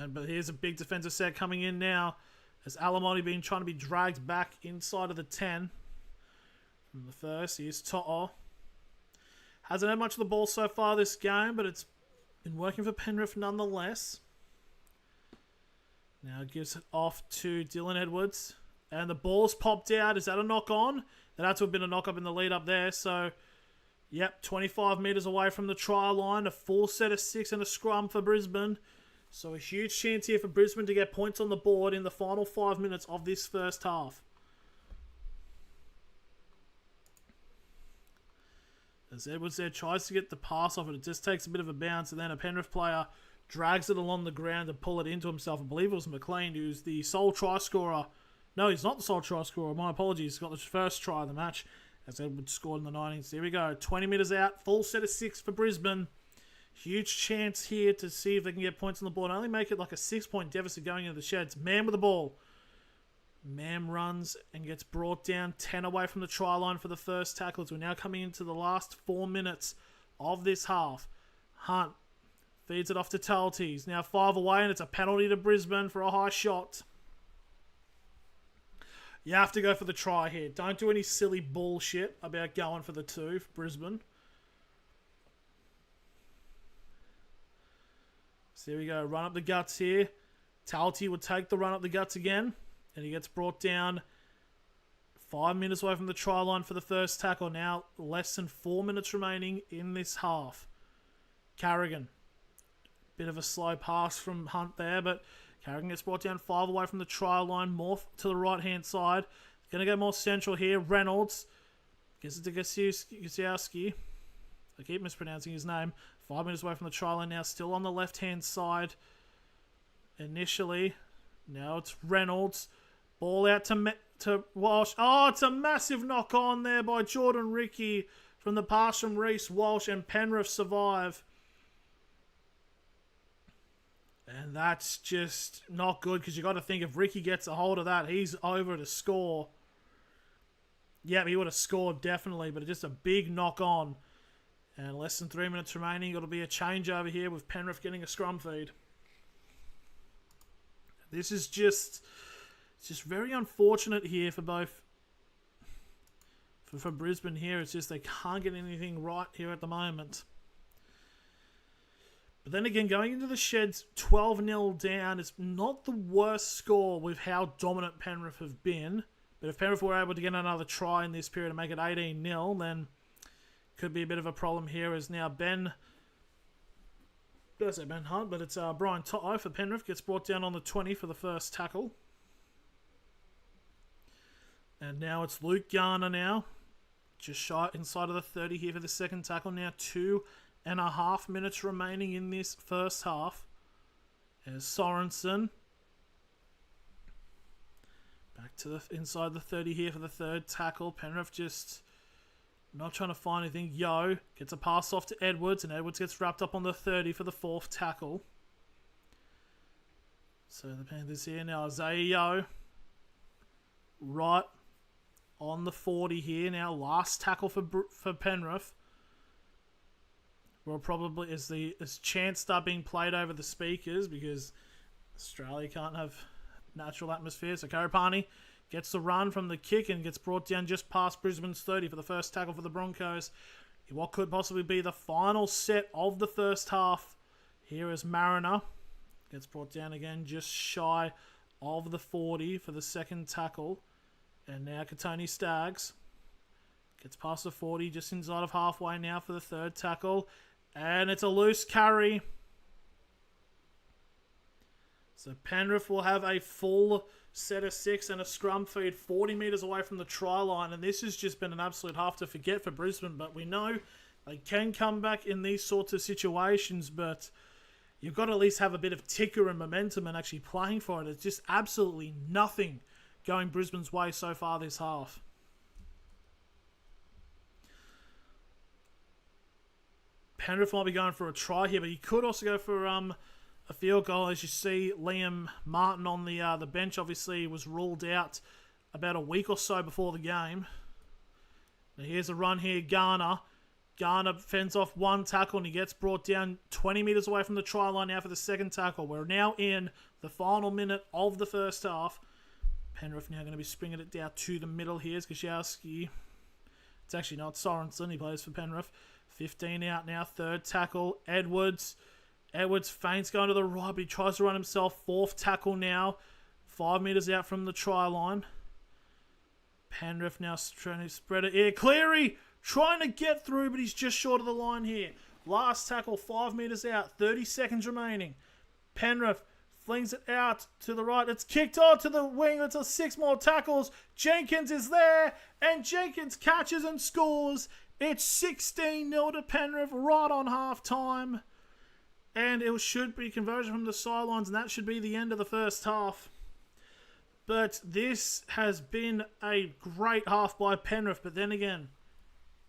But here's a big defensive set coming in now. As Alamotti been trying to be dragged back inside of the 10. From the first, here's To'o. Hasn't had much of the ball so far this game, but it's been working for Penrith nonetheless. Now it gives it off to Dylan Edwards. And the ball's popped out. Is that a knock on? That had to have been a knock up in the lead up there. So, yep, 25 metres away from the try line. A full set of 6 and a scrum for Brisbane. So a huge chance here for Brisbane to get points on the board in the final 5 minutes of this first half. As Edwards there tries to get the pass off it, it just takes a bit of a bounce, and then a Penrith player drags it along the ground and pull it into himself. I believe it was McLean, who's the sole try scorer. No, he's not the sole try scorer. My apologies. He's got the first try of the match as Edwards scored in the 90s. Here we go. 20 metres out. Full set of 6 for Brisbane. Huge chance here to see if they can get points on the board. Only make it like a 6-point deficit going into the sheds. Mam with the ball. Mam runs and gets brought down 10 away from the try line for the first tackle. We're now coming into the last 4 minutes of this half. Hunt feeds it off to Talty. He's now 5 away, and it's a penalty to Brisbane for a high shot. You have to go for the try here. Don't do any silly bullshit about going for the 2 for Brisbane. So here we go. Run up the guts here. Talty would take the run up the guts again. And he gets brought down 5 minutes away from the try line for the first tackle. Now less than 4 minutes remaining in this half. Carrigan. Bit of a slow pass from Hunt there, but Carrigan gets brought down 5 away from the try line. More to the right-hand side. Going to go more central here. Reynolds. Gets it to Gosiowski. I keep mispronouncing his name. 5 minutes away from the try line now. Still on the left-hand side. Initially. Now it's Reynolds. Ball out to Walsh. Oh, it's a massive knock on there by Jordan Ricky from the pass from Reece Walsh, and Penrith survive. And that's just not good, because you got to think if Ricky gets a hold of that, he's over to score. Yeah, he would have scored definitely, but it's just a big knock on. And less than 3 minutes remaining. It'll be a changeover here with Penrith getting a scrum feed. This is just, it's just very unfortunate here for both, for Brisbane here. It's just they can't get anything right here at the moment. But then again, going into the sheds 12-0 down, it's not the worst score with how dominant Penrith have been. But if Penrith were able to get another try in this period and make it 18-0, then could be a bit of a problem here, as now Ben Hunt, but it's Brian To'o for Penrith. Gets brought down on the 20 for the first tackle. And now it's Luke Garner now. Just shy inside of the 30 here for the second tackle. Now 2.5 minutes remaining in this first half. There's Sorensen. Back to the inside the 30 here for the third tackle. Penrith just not trying to find anything. Yo gets a pass off to Edwards, and Edwards gets wrapped up on the 30 for the fourth tackle. So the Panthers here now. Isaiah Yo right on the 40 here now. Last tackle for Penrith. Well, probably is chants start being played over the speakers because Australia can't have natural atmosphere. So Karapani gets the run from the kick and gets brought down just past Brisbane's 30 for the first tackle for the Broncos. What could possibly be the final set of the first half. Here is Mariner. Gets brought down again just shy of the 40 for the second tackle. And now Katoni Staggs gets past the 40 just inside of halfway now for the third tackle. And it's a loose carry. So Penrith will have a full set of 6 and a scrum feed 40 metres away from the try line. And this has just been an absolute half to forget for Brisbane. But we know they can come back in these sorts of situations. But you've got to at least have a bit of ticker and momentum and actually playing for it. It's just absolutely nothing going Brisbane's way so far this half. Penrith might be going for a try here, but he could also go for a field goal. As you see, Liam Martin on the bench obviously was ruled out about a week or so before the game. Now here's a run here, Garner. Garner fends off one tackle and he gets brought down 20 metres away from the try line now for the second tackle. We're now in the final minute of the first half. Penrith now going to be springing it down to the middle here. It's Gosiewski. It's actually not Sorensen. He plays for Penrith. 15 out now. Third tackle. Edwards. Edwards feints going to the right, but he tries to run himself. Fourth tackle now. 5 metres out from the try line. Penrith now trying to spread it here. Cleary trying to get through, but he's just short of the line here. Last tackle, 5 metres out. 30 seconds remaining. Penrith flings it out to the right. It's kicked on to the wing. It's a 6 more tackles. Jenkins is there, and Jenkins catches and scores. It's 16-0 to Penrith right on half-time. And it should be conversion from the sidelines, and that should be the end of the first half. But this has been a great half by Penrith. But then again,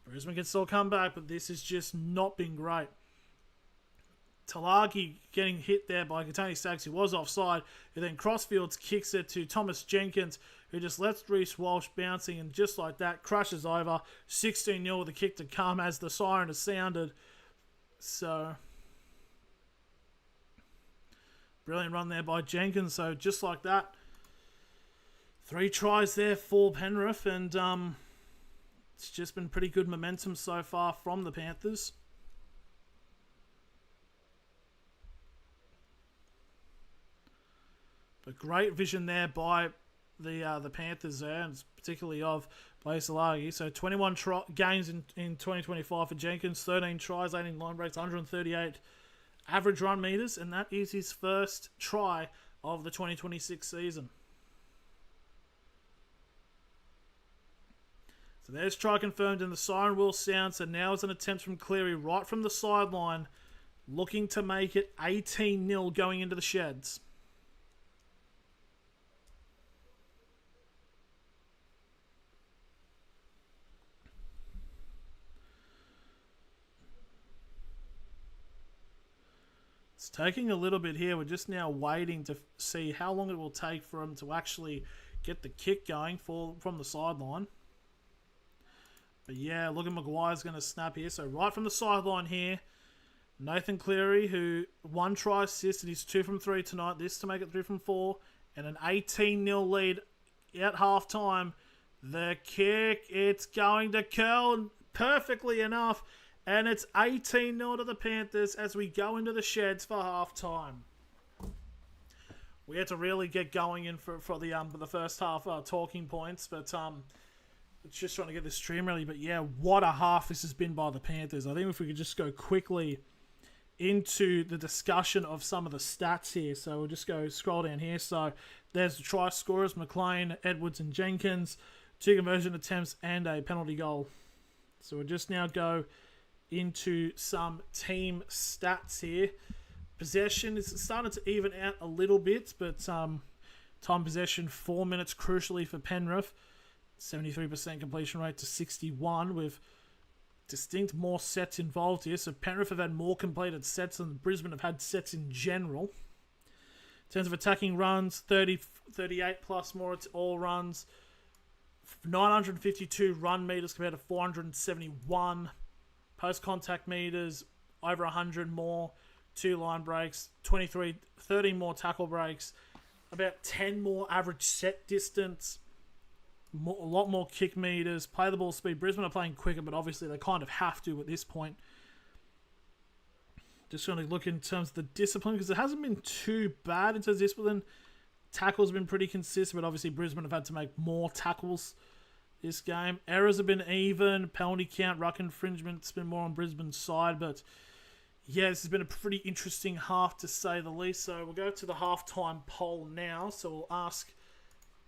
Brisbane can still come back, but this has just not been great. Talagi getting hit there by Katoni Staggs, who was offside, who then crossfields kicks it to Thomas Jenkins, who just lets Reece Walsh bouncing, and just like that, crushes over. 16-0 with the kick to come as the siren has sounded. So, brilliant run there by Jenkins. So, just like that, 3 tries there for Penrith, and it's just been pretty good momentum so far from the Panthers. But great vision there by the Panthers there, and particularly of Blaise Salagi. So 21 games in 2025 for Jenkins, 13 tries, 18 line breaks, 138 average run meters, and that is his first try of the 2026 season. So there's try confirmed, and the siren will sound. So now it's an attempt from Cleary right from the sideline, looking to make it 18-0 going into the sheds. It's taking a little bit here. We're just now waiting to see how long it will take for him to actually get the kick going from the sideline. But yeah, look at Maguire's going to snap here. So right from the sideline here, Nathan Cleary, who 1 try assist, and he's 2 from 3 tonight. This to make it 3 from 4. And an 18-0 lead at halftime. The kick, it's going to curl perfectly enough. And it's 18-0 to the Panthers as we go into the sheds for halftime. We had to really get going in for the first half talking points, but it's just trying to get this stream ready. But yeah, what a half this has been by the Panthers. I think if we could just go quickly into the discussion of some of the stats here. So we'll just go scroll down here. So there's the try scorers, McLean, Edwards and Jenkins, 2 conversion attempts and a penalty goal. So we'll just now go into some team stats here. Possession is starting to even out a little bit, but Time possession, 4 minutes crucially for Penrith. 73% completion rate to 61 with distinct more sets involved here. So Penrith have had more completed sets than Brisbane have had sets in general. In terms of attacking runs, 38 plus more all runs. 952 run meters compared to 471. Post-contact meters, over 100 more. 2 line breaks, 30 more tackle breaks. About 10 more average set distance. A lot more kick meters. Play the ball speed. Brisbane are playing quicker, but obviously they kind of have to at this point. Just going to look in terms of the discipline, because it hasn't been too bad in terms of discipline. Tackles have been pretty consistent, but obviously Brisbane have had to make more tackles this game. Errors have been even. Penalty count, ruck infringement's been more on Brisbane's side, but yeah, this has been a pretty interesting half to say the least. So we'll go to the halftime poll now. So we'll ask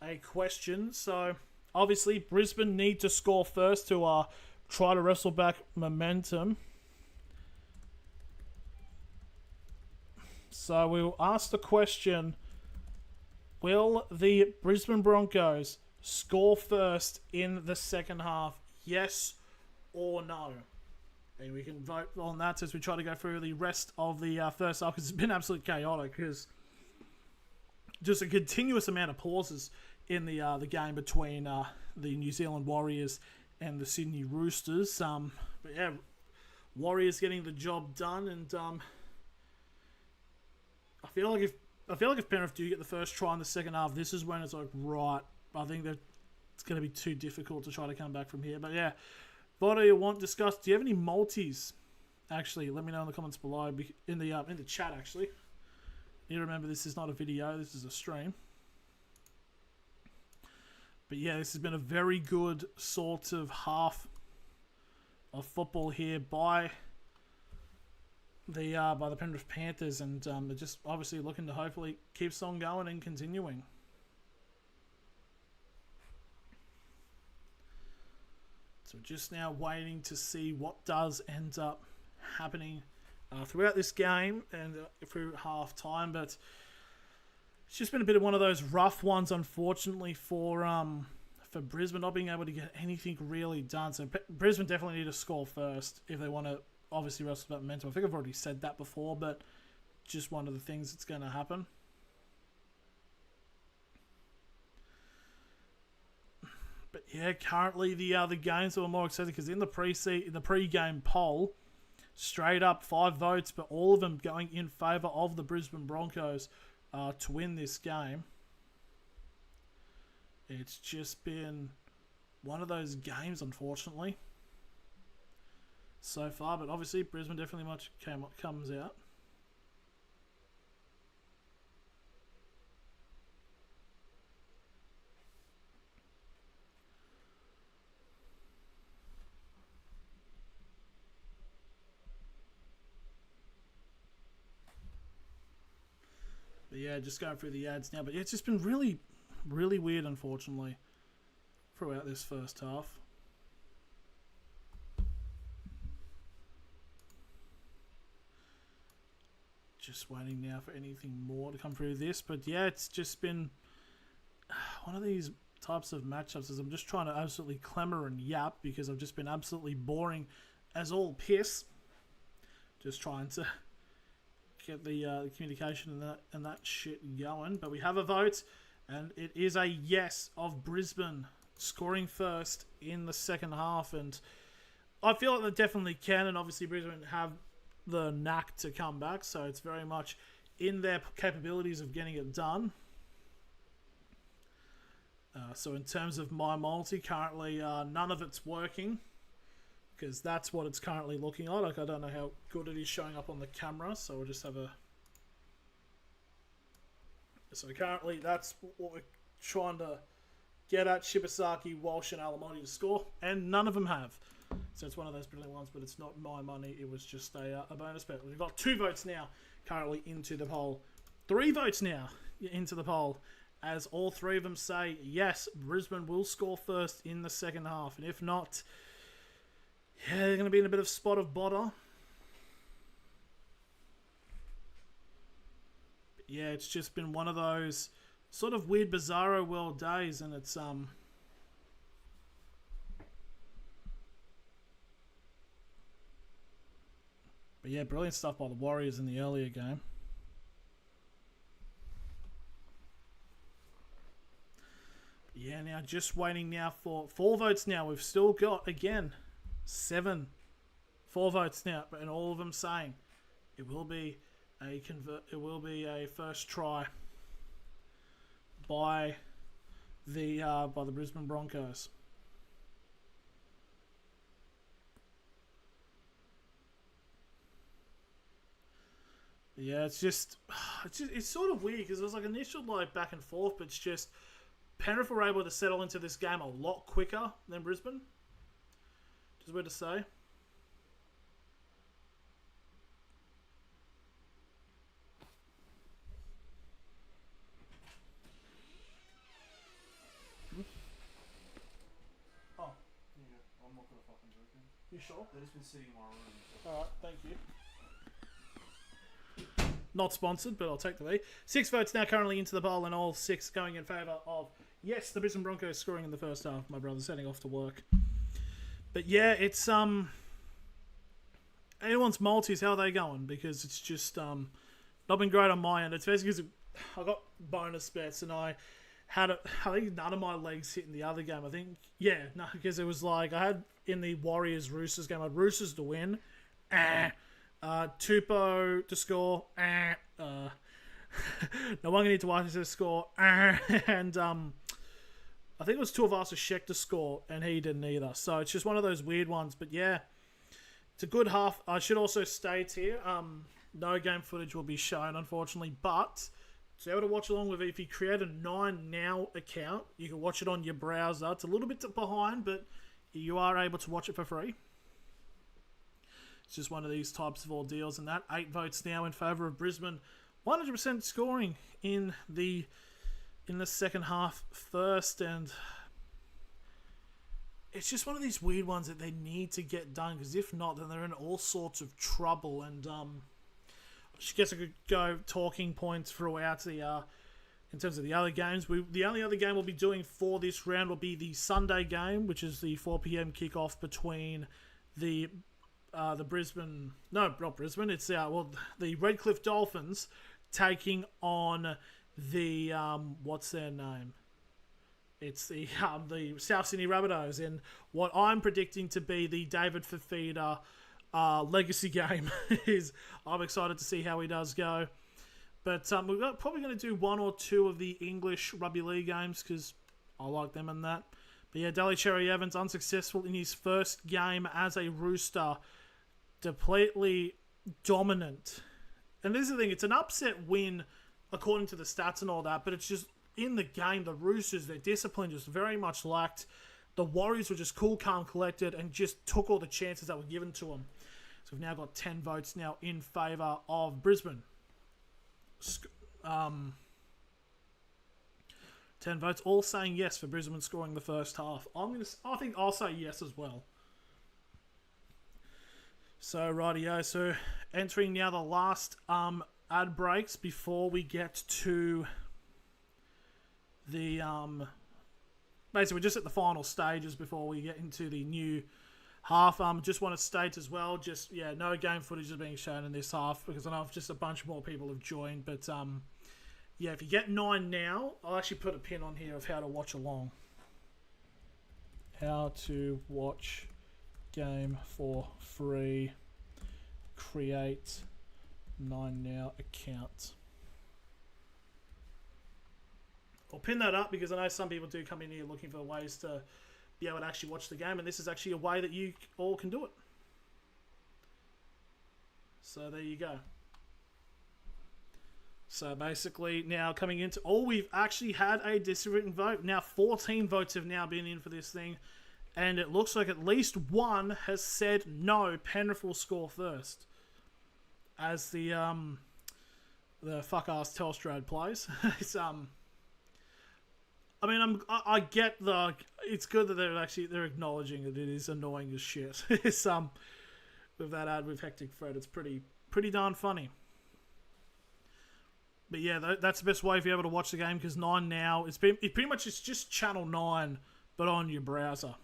a question. So obviously Brisbane need to score first to try to wrestle back momentum. So we'll ask the question, will the Brisbane Broncos score first in the second half? Yes or no? And we can vote on that as we try to go through the rest of the first half, because it's been absolutely chaotic. Because just a continuous amount of pauses in the game between the New Zealand Warriors and the Sydney Roosters. But yeah, Warriors getting the job done, and I feel like if Penrith do get the first try in the second half, this is when it's like, right, I think that it's going to be too difficult to try to come back from here. But yeah, what do you want discussed? Do you have any multis? Actually, let me know in the comments below, in the chat. Actually, you remember this is not a video; this is a stream. But yeah, this has been a very good sort of half of football here by the Penrith Panthers, and they're just obviously looking to hopefully keep on going and continuing. So just now waiting to see what does end up happening throughout this game and through half time. But it's just been a bit of one of those rough ones, unfortunately, for Brisbane not being able to get anything really done. So Brisbane definitely need to score first if they want to obviously wrestle about momentum. I think I've already said that before, but just one of the things that's going to happen. But yeah, currently the games are more exciting, because in the pre-game poll, straight up 5 votes, but all of them going in favour of the Brisbane Broncos to win this game. It's just been one of those games, unfortunately, so far. But obviously Brisbane definitely comes out. But yeah, just going through the ads now. But yeah, it's just been really, really weird, unfortunately, throughout this first half. Just waiting now for anything more to come through this. But yeah, it's just been one of these types of matchups as I'm just trying to absolutely clamour and yap, because I've just been absolutely boring as all piss. Just trying to get the communication and that shit going. But we have a vote, and it is a yes of Brisbane scoring first in the second half. And I feel like they definitely can, and obviously Brisbane have the knack to come back, so it's very much in their capabilities of getting it done. So in terms of my multi, currently none of it's working, because that's what it's currently looking like. I don't know how good it is showing up on the camera, so we'll just have a... So currently that's what we're trying to get at: Shibasaki, Walsh and Alamotti to score, and none of them have. So it's one of those brilliant ones, but it's not my money. It was just a bonus bet. We've got 2 votes now currently into the poll. 3 votes now into the poll, as all 3 of them say yes, Brisbane will score first in the second half. And if not, yeah, they're going to be in a bit of spot of bother. But yeah, it's just been one of those sort of weird, bizarro world days, and it's But yeah, brilliant stuff by the Warriors in the earlier game. Yeah, now just waiting now for 4 votes now. We've still got, again, 4 votes now, and all of them saying it will be a first try by the Brisbane Broncos. Yeah, it's sort of weird because it was like initial back and forth, but it's just Penrith were able to settle into this game a lot quicker than Brisbane. Just weird to say. Oh. Yeah, I'm not gonna fucking joke him. You sure? They've just been sitting in my room. So. Alright, thank you. Not sponsored, but I'll take the lead. 6 votes now currently into the poll, and all 6 going in favour of, yes, the Brisbane Broncos scoring in the first half. My brother's heading off to work. But yeah, it's anyone's multis, how are they going? Because it's just not been great on my end. It's basically because I got bonus bets, and I think none of my legs hit in the other game. I think, yeah, no, because it was like I had in the Warriors-Roosters game, I had Roosters to win. Tupou to score. No Wanganeen to watch to score. And I think it was Tuivasa-Sheck to score, and he didn't either. So it's just one of those weird ones. But yeah, it's a good half. I should also state here, no game footage will be shown, unfortunately. But to be able to watch along with it, if you create a 9Now account, you can watch it on your browser. It's a little bit behind, but you are able to watch it for free. It's just one of these types of ordeals, and that 8 votes now in favour of Brisbane. 100% scoring in the second half first, and it's just one of these weird ones that they need to get done, because if not, then they're in all sorts of trouble. And I guess I could go talking points throughout the in terms of the other games. The only other game we'll be doing for this round will be the Sunday game, which is the 4 p.m. kickoff between the Brisbane, no, not Brisbane, it's the Redcliffe Dolphins taking on the what's their name? It's the South Sydney Rabbitohs, in what I'm predicting to be the David Fifita legacy game. I'm excited to see how he does go. But we're probably going to do 1 or 2 of the English Rugby League games because I like them in that. But yeah, Daly Cherry Evans unsuccessful in his first game as a Rooster. Completely dominant. And this is the thing, it's an upset win according to the stats and all that, but it's just in the game, the Roosters, their discipline just very much lacked. The Warriors were just cool, calm, collected, and just took all the chances that were given to them. So we've now got 10 votes now in favour of Brisbane. 10 votes, all saying yes for Brisbane scoring the first half. I think I'll say yes as well. So, rightio. So, entering now the last ad breaks before we get to the... basically, we're just at the final stages before we get into the new half. Just want to state as well, no game footage is being shown in this half because I know just a bunch more people have joined. But, yeah, if you get 9 now, I'll actually put a pin on here of how to watch along. How to watch... game for free. Create 9Now account. I'll pin that up because I know some people do come in here looking for ways to be able to actually watch the game, and this is actually a way that you all can do it. So there you go. So basically now coming into... we've actually had a diswritten vote. Now 14 votes have now been in for this thing. And it looks like at least one has said no, Penrith will score first. As the fuck-ass Telstra plays. It's, I get it's good that they're acknowledging that it is annoying as shit. It's, with that ad with Hectic Fred, it's pretty darn funny. But yeah, that's the best way if you're able to watch the game, because 9 now, it's pretty much it's just Channel 9, but on your browser.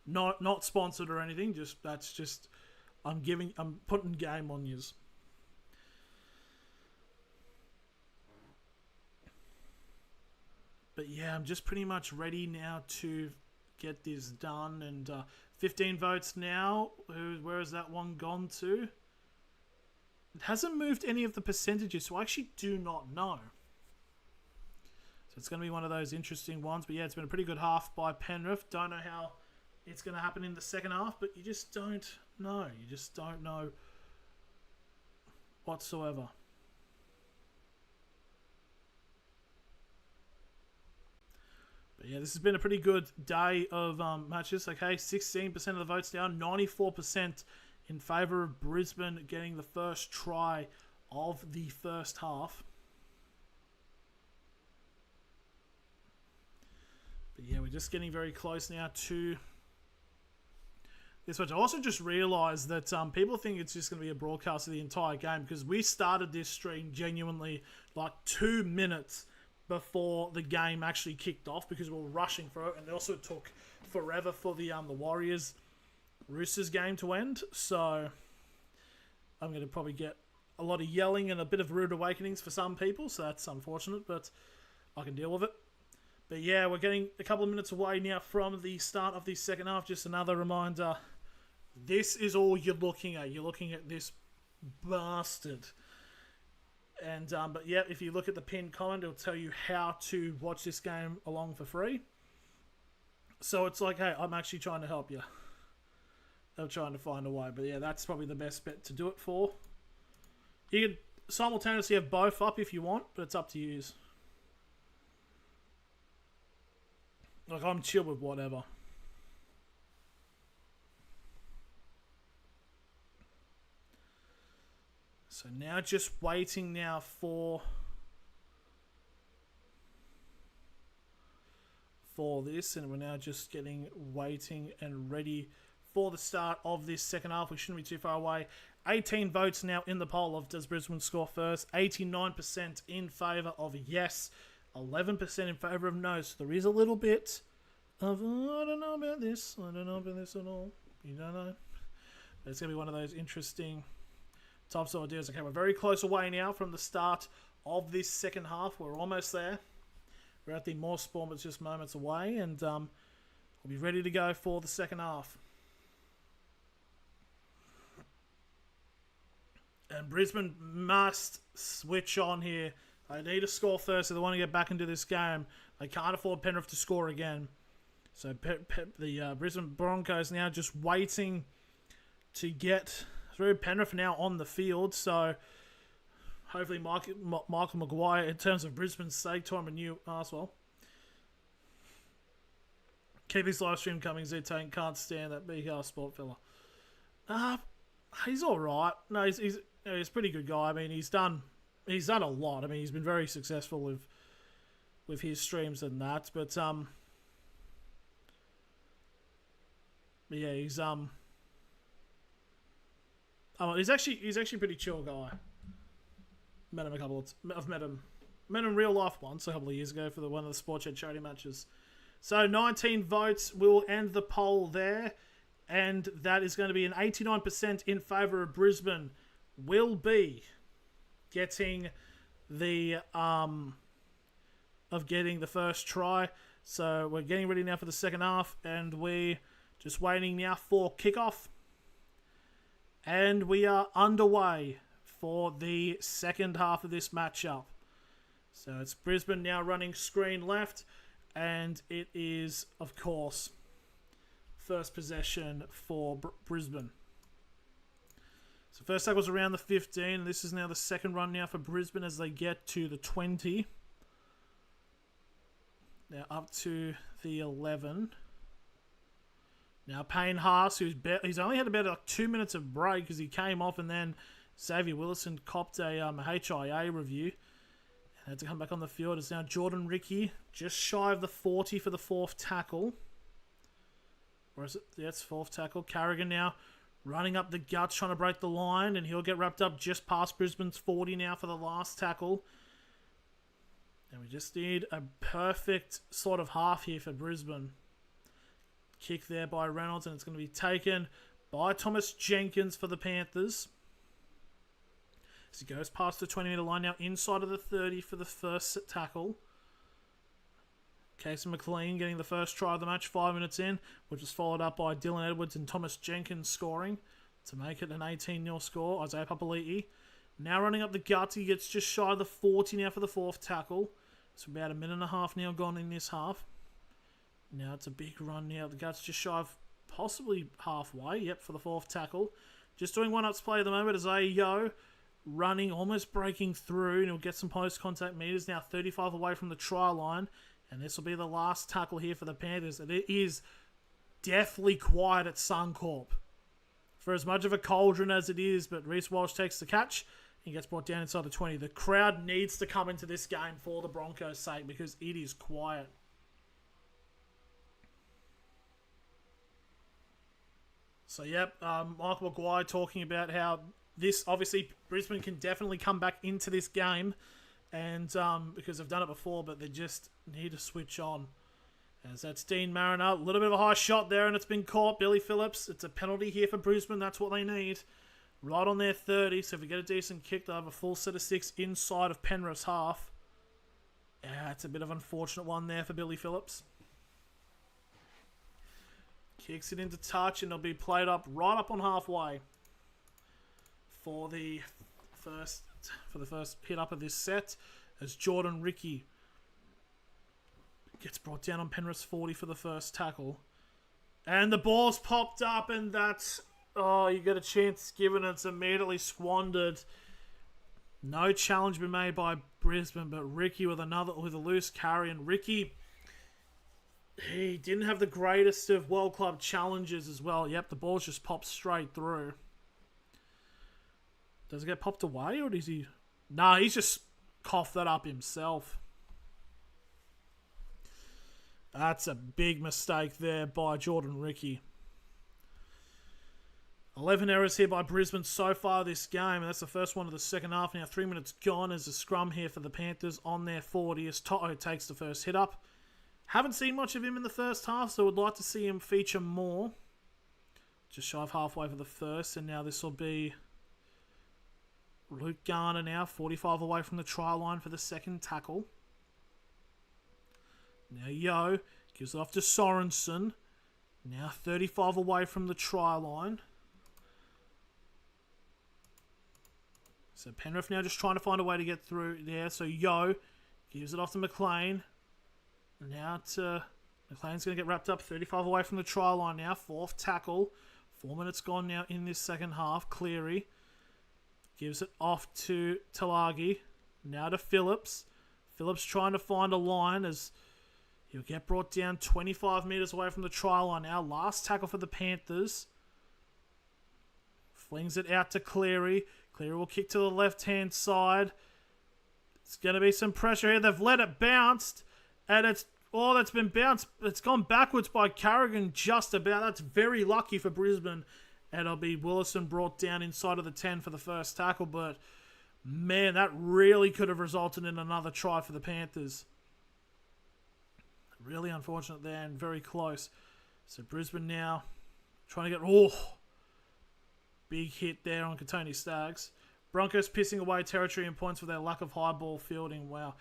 Not sponsored or anything, I'm putting game on yous. But yeah, I'm just pretty much ready now to get this done. And 15 votes now. Where has that one gone to? It hasn't moved any of the percentages, so I actually do not know. So it's going to be one of those interesting ones. But yeah, it's been a pretty good half by Penrith. Don't know how it's going to happen in the second half, but you just don't know. You just don't know whatsoever. But yeah, this has been a pretty good day of matches. Okay, 16% of the votes down, 94% in favour of Brisbane getting the first try of the first half. But yeah, we're just getting very close now to this match. I also just realised that people think it's just going to be a broadcast of the entire game, because we started this stream genuinely like 2 minutes before the game actually kicked off, because we were rushing for it, and it also took forever for the Warriors Roosters game to end. So I'm going to probably get a lot of yelling and a bit of rude awakenings for some people, so that's unfortunate, but I can deal with it. But yeah, we're getting a couple of minutes away now from the start of the second half. Just another reminder, this is all you're looking at. You're looking at this bastard. And but yeah, if you look at the pinned comment, it'll tell you how to watch this game along for free. So it's like, hey, I'm actually trying to help you. I'm trying to find a way. But yeah, that's probably the best bet to do it for. You can simultaneously have both up if you want, but it's up to you. Like, I'm chill with whatever. So now just waiting now for this, and we're now just waiting and ready for the start of this second half. We shouldn't be too far away. 18 votes now in the poll of does Brisbane score first. 89% in favour of yes. 11% in favour of no. So there is a little bit of, oh, I don't know about this. I don't know about this at all. You don't know. But it's going to be one of those interesting types of ideas. Okay, we're very close away now from the start of this second half. We're almost there. We're at the more spawn, but just moments away. And we'll be ready to go for the second half. And Brisbane must switch on here. They need to score first if they want to get back into this game. They can't afford Penrith to score again. So the Brisbane Broncos now just waiting to get through. Penrith now on the field. So hopefully Michael Maguire, in terms of Brisbane's sake, time a new arsewell. Keep his live stream coming, Z-Tank. Can't stand that big sport fella. He's alright. No, he's a pretty good guy. I mean, he's done a lot. I mean, he's been very successful with his streams and that. But yeah, he's actually a pretty chill guy. Met him I've met him in real life once a couple of years ago for one of the Sports Shed charity matches. So 19 votes. We'll end the poll there. And that is going to be an 89% in favour of Brisbane will be getting the getting the first try. So we're getting ready now for the second half, and we're just waiting now for kickoff. And we are underway for the second half of this matchup. So it's Brisbane now running screen left, and it is, of course, first possession for Brisbane. So first tackle was around the 15. This is now the second run now for Brisbane as they get to the 20. Now up to the 11. Now Payne Haas, he's only had about 2 minutes of break because he came off, and then Xavier Willison copped a HIA review and had to come back on the field. It's now Jordan Ricky, just shy of the 40 for the fourth tackle. Or is it? Yeah, it's fourth tackle. Carrigan now running up the guts, trying to break the line, and he'll get wrapped up just past Brisbane's 40 now for the last tackle. And we just need a perfect sort of half here for Brisbane. Kick there by Reynolds, and it's going to be taken by Thomas Jenkins for the Panthers. As he goes past the 20-metre line now, inside of the 30 for the first tackle. Casey McLean getting the first try of the match 5 minutes in, which was followed up by Dylan Edwards and Thomas Jenkins scoring to make it an 18-0 score. Isaiah Papali'i now running up the guts. He gets just shy of the 40 now for the fourth tackle. It's about a minute and a half now gone in this half. Now it's a big run now. The guts just shy of possibly halfway. Yep, for the fourth tackle. Just doing one-ups play at the moment as Ayo running, almost breaking through, and he'll get some post-contact meters. Now 35 away from the try line. And this will be the last tackle here for the Panthers. And it is deathly quiet at Suncorp. For as much of a cauldron as it is, but Reece Walsh takes the catch. He gets brought down inside the 20. The crowd needs to come into this game for the Broncos' sake because it is quiet. So, yep, Michael Maguire talking about how this, obviously, Brisbane can definitely come back into this game. And because they've done it before, but they just need to switch on. As that's Dean Mariner. A little bit of a high shot there, and it's been caught. Billy Phillips. It's a penalty here for Brisbane. That's what they need. Right on their 30. So if we get a decent kick, they'll have a full set of 6 inside of Penrith's half. Yeah, it's a bit of an unfortunate one there for Billy Phillips. Kicks it into touch, and it'll be played up right up on halfway for the first hit up of this set, as Jordan Ricky gets brought down on Penrith's 40 for the first tackle. And the ball's popped up, and that's... Oh, you get a chance given, it's immediately squandered. No challenge been made by Brisbane, but Ricky with a loose carry, and Ricky, he didn't have the greatest of World Club challenges as well. Yep, the ball's just popped straight through. Does it get popped away, or does he... Nah, he's just coughed that up himself. That's a big mistake there by Jordan Ricky. 11 errors here by Brisbane so far this game, and that's the first one of the second half. Now 3 minutes gone as a scrum here for the Panthers on their 40 as Toto takes the first hit up. Haven't seen much of him in the first half, so would like to see him feature more. Just shy of halfway for the first, and now this will be Luke Garner now, 45 away from the try line for the second tackle. Now Yo gives it off to Sorensen. Now 35 away from the try line. So Penrith now just trying to find a way to get through there. So Yo gives it off to McLean. Now McLean's going to get wrapped up. 35 away from the try line now. Fourth tackle. 4 minutes gone now in this second half. Cleary gives it off to Talagi. Now to Phillips. Phillips trying to find a line as he'll get brought down 25 metres away from the try line now. Last tackle for the Panthers. Flings it out to Cleary. Cleary will kick to the left-hand side. It's going to be some pressure here. They've let it bounce. And that's been bounced. It's gone backwards by Carrigan just about. That's very lucky for Brisbane. And it'll be Willison brought down inside of the 10 for the first tackle. But, man, that really could have resulted in another try for the Panthers. Really unfortunate there and very close. So Brisbane now trying to get... Big hit there on Katoni Staggs. Broncos pissing away territory and points with their lack of high ball fielding. Wow.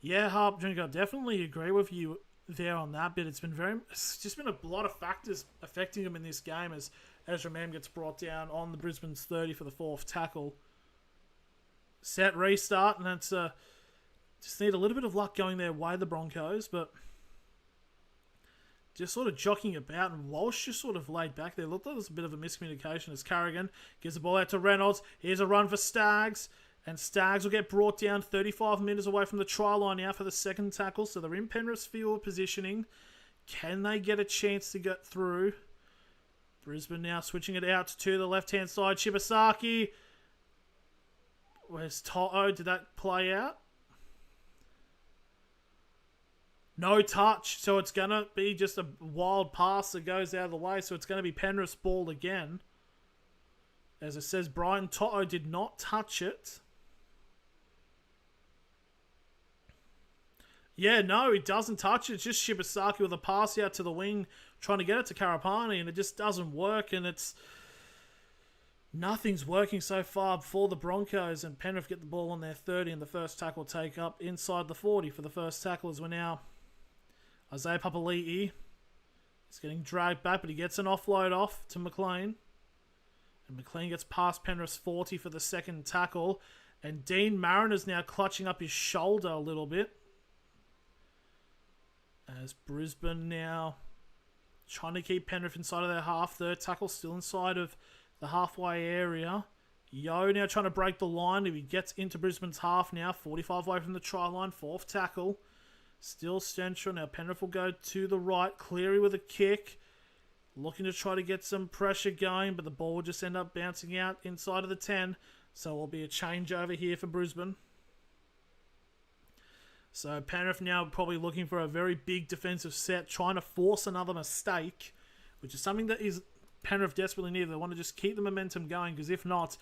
Yeah, Harp Jr., I definitely agree with you there on that bit. It's just been a lot of factors affecting them in this game as Ezra Mam gets brought down on the Brisbane's 30 for the fourth tackle. Set restart, and that's just need a little bit of luck going their way, the Broncos, but just sort of jockeying about, and Walsh just sort of laid back there. Looked like there was a bit of a miscommunication as Carrigan gives the ball out to Reynolds. Here's a run for Staggs, and Staggs will get brought down 35 metres away from the try line now for the second tackle. So they're in Penrith's field positioning. Can they get a chance to get through? Brisbane now switching it out to the left-hand side. Shibasaki. Where's Toto? Did that play out? No touch, so it's going to be just a wild pass that goes out of the way, so it's going to be Penrith's ball again. As it says, Brian Toto did not touch it. Yeah, no, he doesn't touch it. It's just Shibasaki with a pass out to the wing, trying to get it to Karapani, and it just doesn't work, and it's... Nothing's working so far for the Broncos, and Penrith get the ball on their 30, and the first tackle take up inside the 40 for the first tackle as we're now... Isaiah Papali'i is getting dragged back, but he gets an offload off to McLean. And McLean gets past Penrith's 40 for the second tackle, and Dean Mariner's now clutching up his shoulder a little bit. As Brisbane now trying to keep Penrith inside of their half. Third tackle still inside of the halfway area. Yo now trying to break the line. If he gets into Brisbane's half now, 45 away from the try line. Fourth tackle. Still central. Now Penrith will go to the right. Cleary with a kick. Looking to try to get some pressure going, but the ball will just end up bouncing out inside of the 10. So it will be a changeover here for Brisbane. So Penrith now probably looking for a very big defensive set, trying to force another mistake, which is something that is Penrith desperately need. They want to just keep the momentum going, because if not,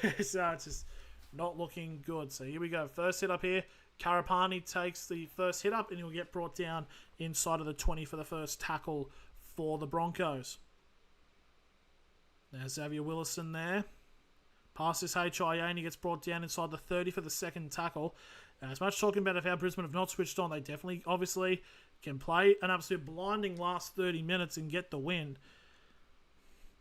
it's just not looking good. So here we go. First hit up here. Karapani takes the first hit up, and he'll get brought down inside of the 20 for the first tackle for the Broncos. Now Xavier Willison there. Passes HIA, and he gets brought down inside the 30 for the second tackle. Now, as much talking about how Brisbane have not switched on, they definitely, obviously, can play an absolute blinding last 30 minutes and get the win.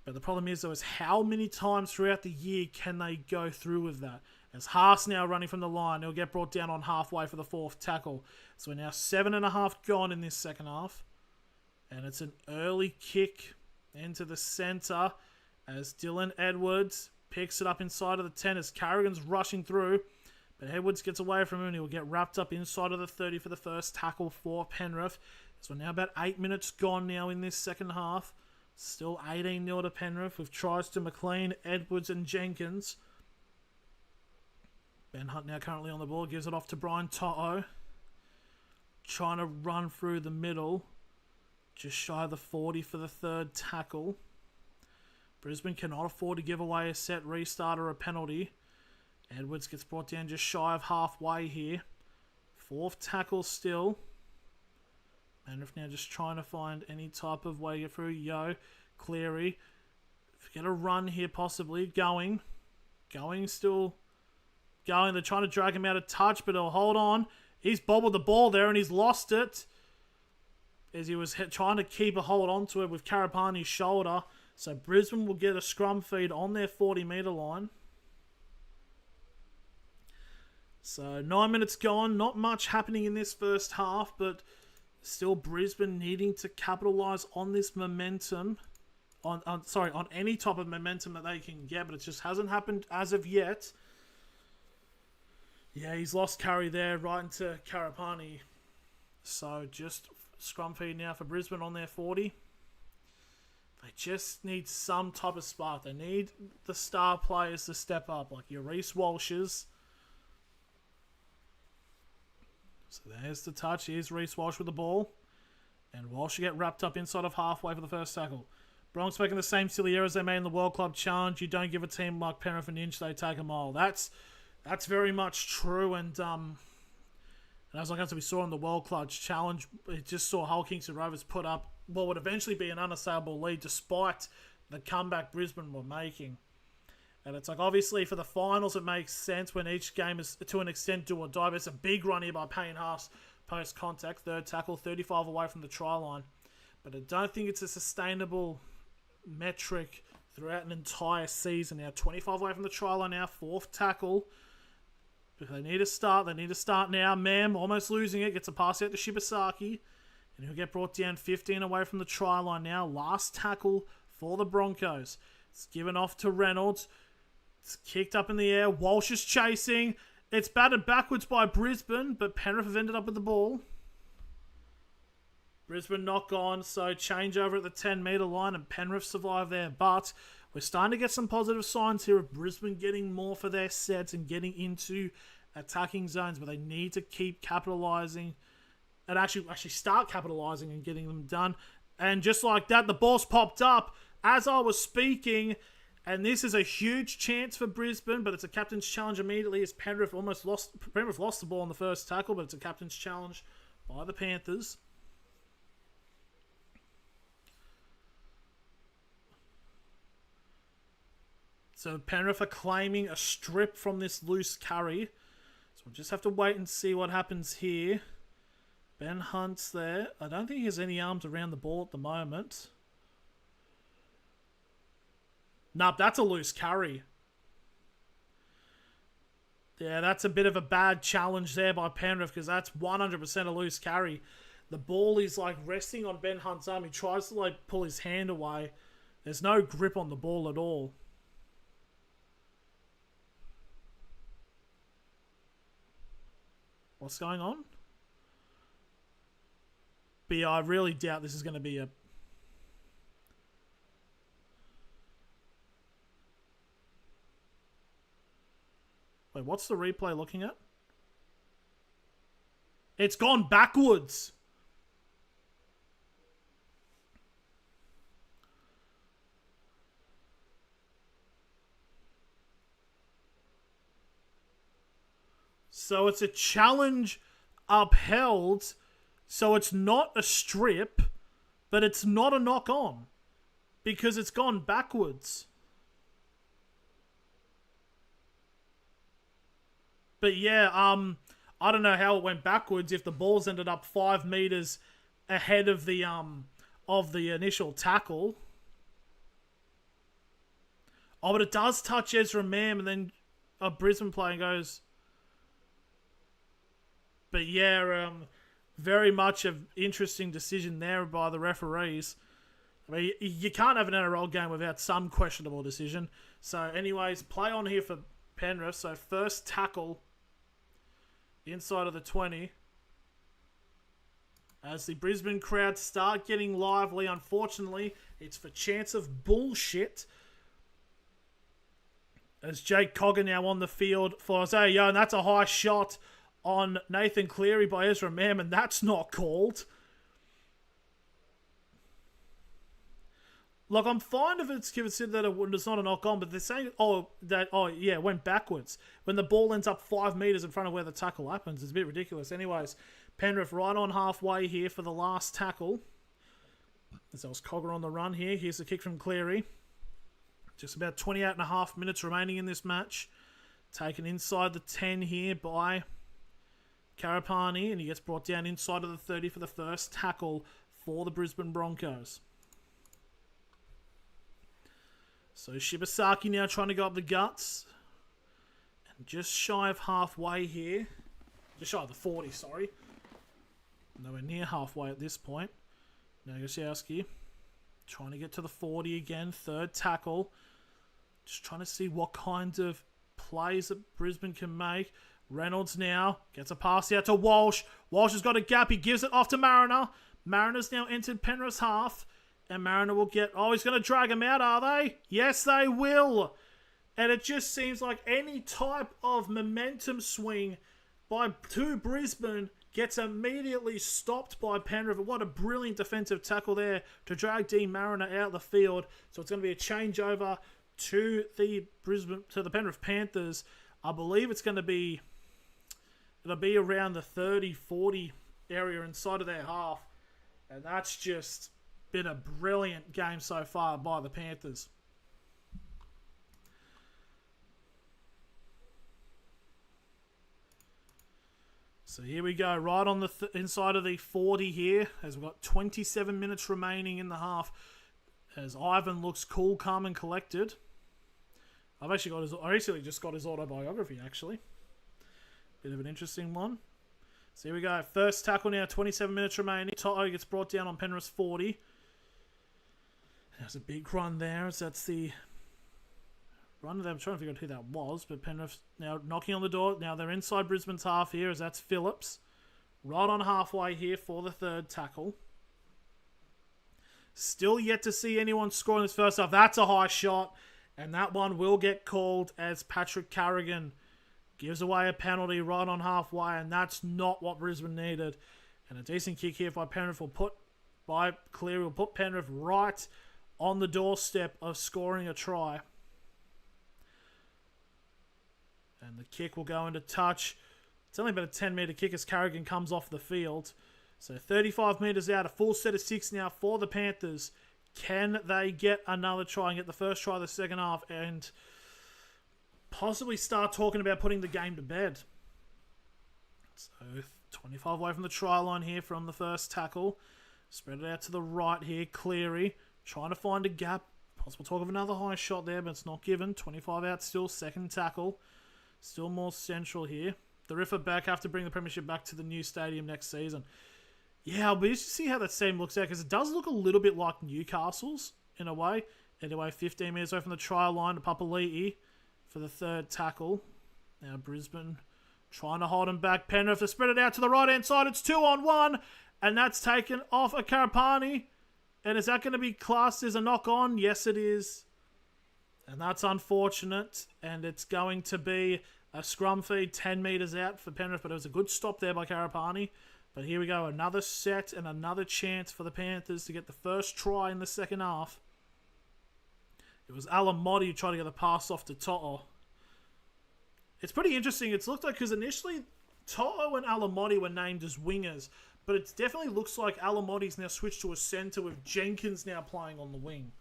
But the problem is, though, is how many times throughout the year can they go through with that? As Haas now running from the line, he'll get brought down on halfway for the fourth tackle. So we're now 7.5 gone in this second half. And it's an early kick into the centre as Dylan Edwards picks it up inside of the 10 as Carrigan's rushing through. But Edwards gets away from him and he'll get wrapped up inside of the 30 for the first tackle for Penrith. So we're now about 8 minutes gone now in this second half. Still 18-0 to Penrith with tries to McLean, Edwards and Jenkins. Ben Hunt now currently on the ball. Gives it off to Brian Toto. Trying to run through the middle. Just shy of the 40 for the third tackle. Brisbane cannot afford to give away a set restart or a penalty. Edwards gets brought down just shy of halfway here. Fourth tackle still. Penrith now just trying to find any type of way to get through. Yo, Cleary. Get a run here possibly. Going still. Going. They're trying to drag him out of touch, but he'll hold on. He's bobbled the ball there and he's lost it. As he was trying to keep a hold onto it with Karapani's shoulder. So Brisbane will get a scrum feed on their 40-metre line. So 9 minutes gone. Not much happening in this first half, but still Brisbane needing to capitalise on this momentum. On any type of momentum that they can get, but it just hasn't happened as of yet. Yeah, he's lost carry there right into Karapani. So just scrum feed now for Brisbane on their 40. They just need some type of spark. They need the star players to step up, like your Reece Walshes. So there's the touch. Here's Reece Walsh with the ball. And Walsh will get wrapped up inside of halfway for the first tackle. Broncos making the same silly errors they made in the World Club Challenge. You don't give a team like Penrith an inch, they take a mile. That's very much true. And as we saw in the World Club Challenge, it just saw Hull Kingston Rovers put up what would eventually be an unassailable lead despite the comeback Brisbane were making. And it's like, obviously, for the finals, it makes sense when each game is, to an extent, do or die. But it's a big run here by Payne Haas post-contact. Third tackle, 35 away from the try line. But I don't think it's a sustainable metric throughout an entire season. Now, 25 away from the try line now. Fourth tackle. But they need to start. They need to start now. Mam, almost losing it. Gets a pass out to Shibasaki. And he'll get brought down 15 away from the try line now. Last tackle for the Broncos. It's given off to Reynolds. It's kicked up in the air. Walsh is chasing. It's batted backwards by Brisbane, but Penrith have ended up with the ball. Brisbane knock on, so change over at the 10-metre line, and Penrith survive there. But we're starting to get some positive signs here of Brisbane getting more for their sets and getting into attacking zones, but they need to keep capitalising and actually start capitalising and getting them done. And just like that, the ball's popped up. as I was speaking, and this is a huge chance for Brisbane, but it's a captain's challenge immediately as Penrith lost the ball on the first tackle, but it's a captain's challenge by the Panthers. So Penrith are claiming a strip from this loose carry. So we'll just have to wait and see what happens here. Ben Hunt's there. I don't think he has any arms around the ball at the moment. Nope, that's a loose carry. Yeah, that's a bit of a bad challenge there by Penrith because that's 100% a loose carry. The ball is like resting on Ben Hunt's arm. He tries to like pull his hand away. There's no grip on the ball at all. What's going on? But yeah, I really doubt this is going to be a... Wait, what's the replay looking at? It's gone backwards. So it's a challenge upheld. So it's not a strip, but it's not a knock on because it's gone backwards. But yeah, I don't know how it went backwards if the ball's ended up 5 meters ahead of the initial tackle. Oh, but it does touch Ezra Mam and then a Brisbane player goes. But yeah, very much an interesting decision there by the referees. I mean, you can't have an NRL game without some questionable decision. So anyways, play on here for Penrith. So first tackle inside of the 20. As the Brisbane crowd start getting lively, unfortunately, it's for chance of bullshit. As Jake Cogger now on the field for Isaiah Yeo, and that's a high shot on Nathan Cleary by Ezra Mam, and that's not called. Look, I'm fine if it's considered that it's not a knock-on, but they're saying, it went backwards. When the ball ends up 5 meters in front of where the tackle happens, it's a bit ridiculous. Anyways, Penrith right on halfway here for the last tackle. As there was Cogger on the run here. Here's the kick from Cleary. Just about 28.5 minutes remaining in this match. Taken inside the 10 here by Karapani, and he gets brought down inside of the 30 for the first tackle for the Brisbane Broncos. So Shibasaki now trying to go up the guts. And just shy of halfway here. Just shy of the 40, sorry. Nowhere near halfway at this point. Nagasiewski trying to get to the 40 again. Third tackle. Just trying to see what kinds of plays that Brisbane can make. Reynolds now gets a pass out to Walsh. Walsh has got a gap. He gives it off to Mariner. Mariner's now entered Penrith's half. And Mariner will get... Oh, he's going to drag him out, are they? Yes, they will. And it just seems like any type of momentum swing to Brisbane gets immediately stopped by Penrith. What a brilliant defensive tackle there to drag Dean Mariner out of the field. So it's going to be a changeover to the Penrith Panthers. I believe it's going to be... It'll be around the 30-40 area inside of their half. And that's just been a brilliant game so far by the Panthers. So here we go, right on the inside of the 40 here, as we've got 27 minutes remaining in the half, as Ivan looks cool, calm, and collected. I recently just got his autobiography, actually. Bit of an interesting one. So here we go. First tackle now, 27 minutes remaining. Toto gets brought down on Penrith's 40. There's a big run there, as that's the run. I'm trying to figure out who that was, but Penrith now knocking on the door. Now they're inside Brisbane's half here, as that's Phillips. Right on halfway here for the third tackle. Still yet to see anyone score in this first half. That's a high shot, and that one will get called as Patrick Carrigan gives away a penalty right on halfway, and that's not what Brisbane needed. And a decent kick here by Penrith Cleary will put Penrith right on the doorstep of scoring a try. And the kick will go into touch. It's only about a 10-metre kick as Carrigan comes off the field. So 35 metres out, a full set of 6 now for the Panthers. Can they get another try and get the first try of the second half and possibly start talking about putting the game to bed? So 25 away from the try line here from the first tackle. Spread it out to the right here. Cleary trying to find a gap. Possible talk of another high shot there, but it's not given. 25 out still, second tackle. Still more central here. The Riff are back, have to bring the premiership back to the new stadium next season. Yeah, I'll be interested to see how that stadium looks out, because it does look a little bit like Newcastle's in a way. Anyway, 15 metres away from the try line to Papali'i for the third tackle. Now Brisbane trying to hold him back. Penrith to spread it out to the right-hand side. It's 2-on-1, and that's taken off a Karapani. And is that going to be classed as a knock-on? Yes, it is. And that's unfortunate, and it's going to be a scrum feed 10 metres out for Penrith, but it was a good stop there by Karapani. But here we go, another set and another chance for the Panthers to get the first try in the second half. It was Alamotti who tried to get the pass off to To'o. It's pretty interesting. It's looked like, because initially To'o and Alamotti were named as wingers, but it definitely looks like Alamotti's now switched to a centre with Jenkins now playing on the wing.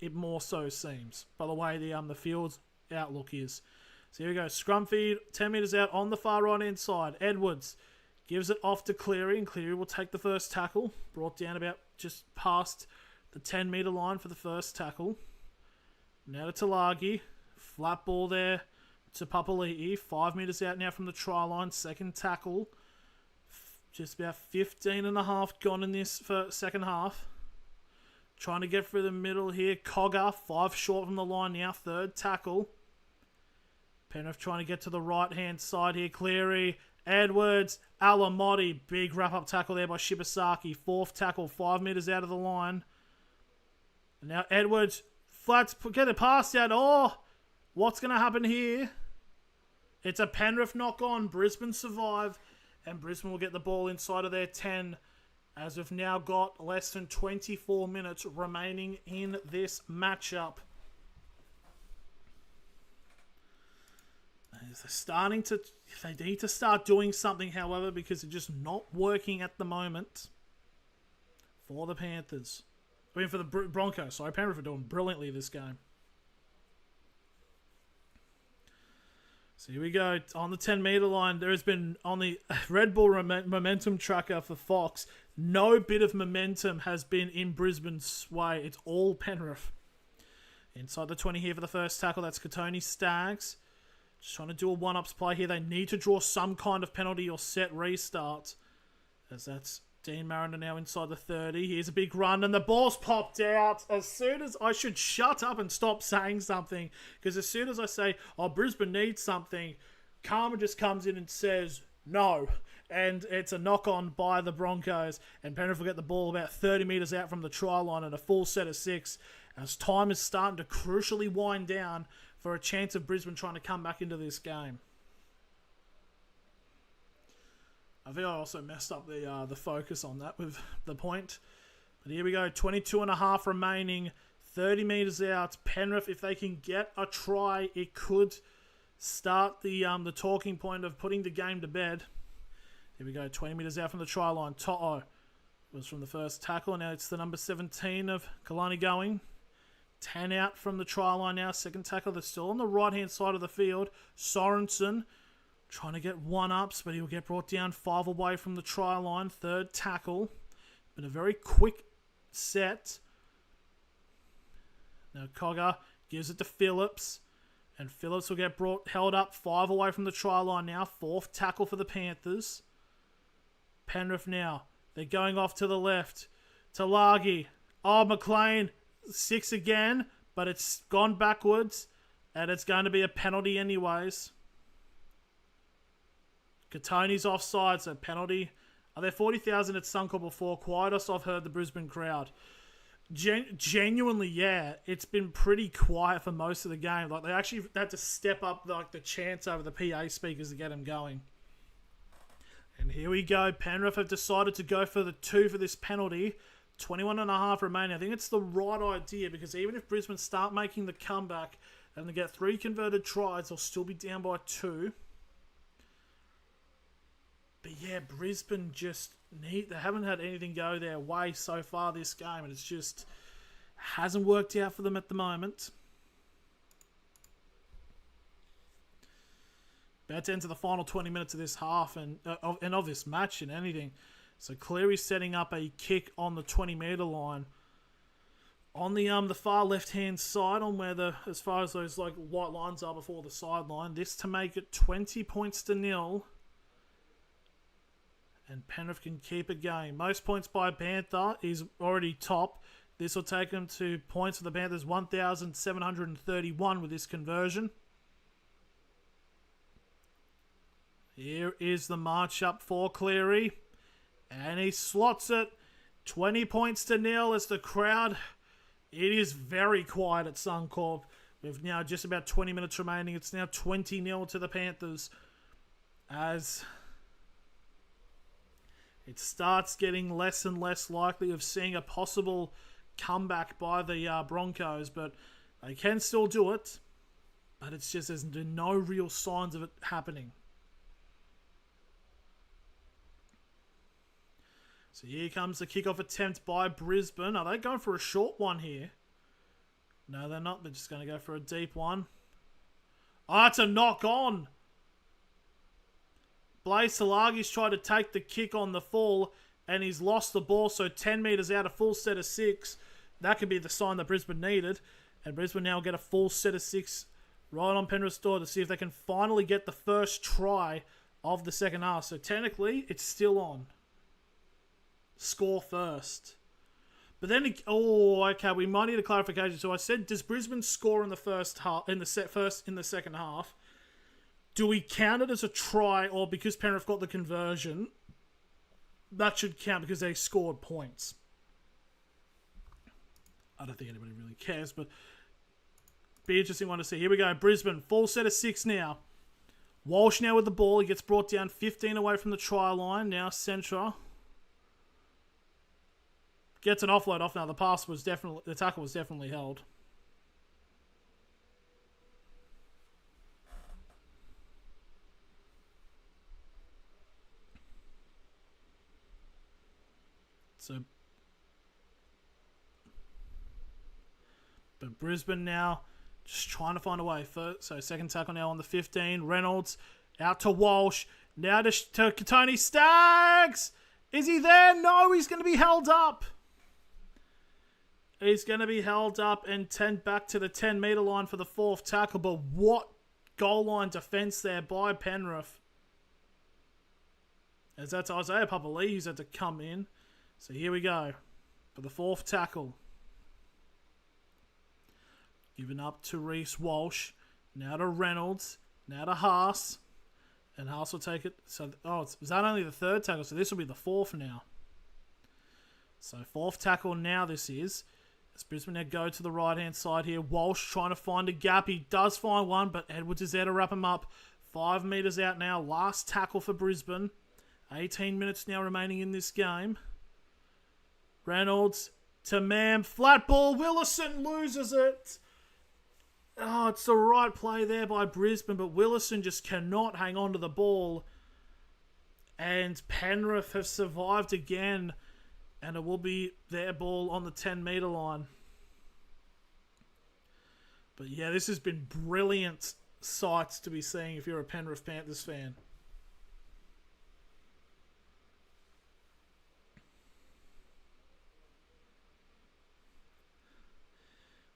It more so seems, by the way the field's outlook is. So here we go, scrum feed, 10 metres out on the far right-hand side. Edwards gives it off to Cleary, and Cleary will take the first tackle. Brought down about just past the 10-metre line for the first tackle. Now to Talagi. Flat ball there to Papali'i. 5 metres out now from the try line. Second tackle. Just about 15 and a half gone in this for second half. Trying to get through the middle here. Cogger, 5 short from the line now. Third tackle. Penrith trying to get to the right-hand side here. Cleary, Edwards, Alamotti. Big wrap-up tackle there by Shibasaki. Fourth tackle, 5 metres out of the line. And now Edwards, flats, get the pass out. Oh, what's going to happen here? It's a Penrith knock-on. Brisbane survive, and Brisbane will get the ball inside of their 10, as we've now got less than 24 minutes remaining in this matchup. They need to start doing something, however, because it's just not working at the moment for the Panthers. I mean, for the Broncos. Sorry, Penrith are doing brilliantly this game. So here we go. On the 10-metre line, there has been, on the Red Bull momentum tracker for Fox, no bit of momentum has been in Brisbane's way. It's all Penrith. Inside the 20 here for the first tackle. That's Katoni Staggs. Just trying to do a one-ups play here. They need to draw some kind of penalty or set restart, as that's Dean Mariner now inside the 30. Here's a big run, and the ball's popped out. As soon as I should shut up and stop saying something, because as soon as I say, oh, Brisbane needs something, Karma just comes in and says no. And it's a knock-on by the Broncos, and Penrith will get the ball about 30 metres out from the try line and a full set of 6, as time is starting to crucially wind down for a chance of Brisbane trying to come back into this game. I think I also messed up the focus on that with the point. But here we go, 22 and a half remaining, 30 metres out. Penrith, if they can get a try, it could start the talking point of putting the game to bed. Here we go, 20 metres out from the try line. To'o was from the first tackle, and now it's the number 17 of Kalani going. 10 out from the try line now. Second tackle, they're still on the right-hand side of the field. Sorensen trying to get one-ups, but he'll get brought down 5 away from the try line. Third tackle. Been a very quick set. Now Cogger gives it to Phillips, and Phillips will get held up 5 away from the try line now. Fourth tackle for the Panthers. Penrith now. They're going off to the left. Talagi. Oh, McLean. 6 again, but it's gone backwards, and it's going to be a penalty anyways. Katoni's offside, so penalty. Are there 40,000 at Suncorp before? Quietus, I've heard the Brisbane crowd. Genuinely, yeah, it's been pretty quiet for most of the game. Like, they actually had to step up like the chants over the PA speakers to get them going. And here we go. Penrith have decided to go for the 2 for this penalty. 21.5 remaining. I think it's the right idea because even if Brisbane start making the comeback and they get 3 converted tries, they'll still be down by 2. But yeah, Brisbane just they haven't had anything go their way so far this game, and it's just hasn't worked out for them at the moment. About to enter the final 20 minutes of this half and of this match and anything. So Cleary's setting up a kick on the 20-metre line. On the far left-hand side, on where as far as those like white lines are before the sideline, this to make it 20 points to 0. And Penrith can keep it going. Most points by Panther is already top. This will take them to points for the Panthers, 1,731 with this conversion. Here is the march up for Cleary. And he slots it. 20 points to 0 as the crowd. It is very quiet at Suncorp. We've now just about 20 minutes remaining. It's now 20-0 to the Panthers. As it starts getting less and less likely of seeing a possible comeback by the Broncos. But they can still do it. But it's just there's no real signs of it happening. So here comes the kickoff attempt by Brisbane. Are they going for a short one here? No, they're not. They're just going to go for a deep one. Oh, it's a knock on. Blaze Salagi's tried to take the kick on the fall, and he's lost the ball. So 10 metres out, a full set of 6. That could be the sign that Brisbane needed. And Brisbane now get a full set of 6 right on Penrith's door to see if they can finally get the first try of the second half. So technically, it's still on. Score first. But then, okay, we might need a clarification. So I said, does Brisbane score in the first half, in the second half? Do we count it as a try, or because Penrith got the conversion, that should count because they scored points? I don't think anybody really cares, but be interesting one to see. Here we go, Brisbane, full set of 6 now. Walsh now with the ball. He gets brought down 15 away from the try line. Now Centra gets an offload off. Now the tackle was definitely held. But Brisbane now just trying to find a way. So second tackle now on the 15. Reynolds out to Walsh. Now to Tony Staggs. Is he there? No, he's going to be held up. He's going to be held up and back to the 10-metre line for the 4th tackle. But what goal line defence there by Penrith. As that's Isaiah Papali'i who's had to come in. So here we go for the 4th tackle. Given up to Reece Walsh. Now to Reynolds. Now to Haas. And Haas will take it. So, was that only the 3rd tackle? So this will be the 4th now. So 4th tackle now this is. As Brisbane now go to the right-hand side here. Walsh trying to find a gap. He does find one, but Edwards is there to wrap him up. 5 metres out now. Last tackle for Brisbane. 18 minutes now remaining in this game. Reynolds to Mam. Flat ball. Willison loses it. Oh, it's the right play there by Brisbane, but Willison just cannot hang on to the ball. And Penrith have survived again, and it will be their ball on the 10-metre line. But yeah, this has been brilliant sights to be seeing if you're a Penrith Panthers fan.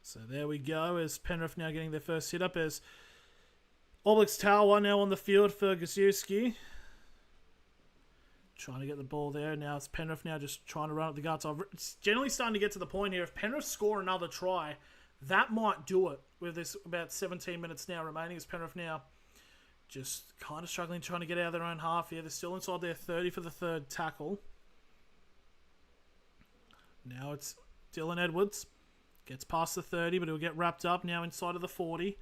So there we go, as Penrith now getting their first hit-up, as Oblix Tower now on the field for Gasiewski. Trying to get the ball there. Now it's Penrith now just trying to run up the guts. It's generally starting to get to the point here. If Penrith score another try, that might do it with this about 17 minutes now remaining, as Penrith now just kind of struggling, trying to get out of their own half here. They're still inside their 30 for the 3rd tackle. Now it's Dylan Edwards. Gets past the 30, but he'll get wrapped up now inside of the 40.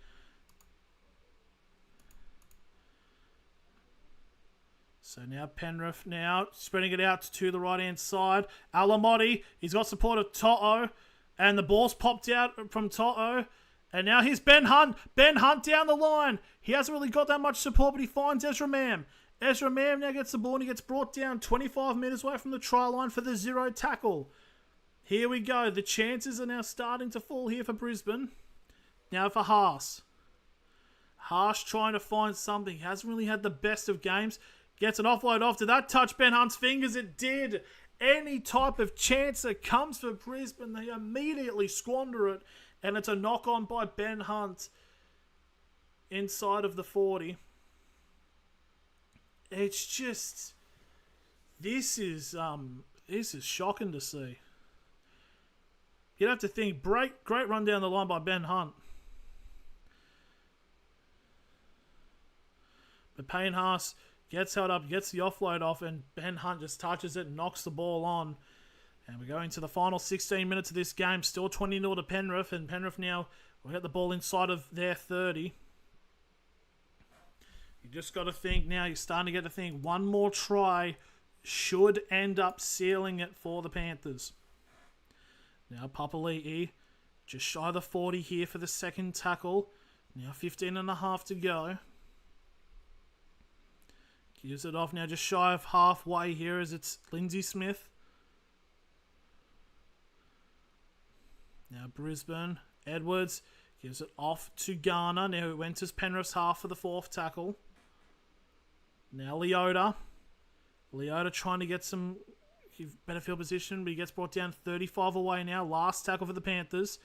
So now Penrith now spreading it out to the right-hand side. Alamotti, he's got support of To'o. And the ball's popped out from To'o. And now here's Ben Hunt. Ben Hunt down the line. He hasn't really got that much support, but he finds Ezra Mam. Ezra Mam now gets the ball and he gets brought down 25 metres away from the try line for the 0 tackle. Here we go. The chances are now starting to fall here for Brisbane. Now for Haas. Haas trying to find something. He hasn't really had the best of games. Gets an offload off. Did that touch Ben Hunt's fingers? It did. Any type of chance that comes for Brisbane, they immediately squander it. And it's a knock-on by Ben Hunt inside of the 40. It's just... This is shocking to see. You'd have to think, great run down the line by Ben Hunt. But Payne Haas gets held up, gets the offload off, and Ben Hunt just touches it and knocks the ball on. And we're going to the final 16 minutes of this game. Still 20-0 to Penrith, and Penrith now will get the ball inside of their 30. You just got to think now, you're starting to get to think, one more try should end up sealing it for the Panthers. Now Papali'i, just shy of the 40 here for the second tackle. Now 15.5 to go. Gives it off now just shy of halfway here as it's Lindsay Smith. Now Brisbane, Edwards gives it off to Garner. Now it enters Penrith's half for the fourth tackle. Now Leota. Leota trying to get some better field position, but he gets brought down 35 away now. Last tackle for the Panthers.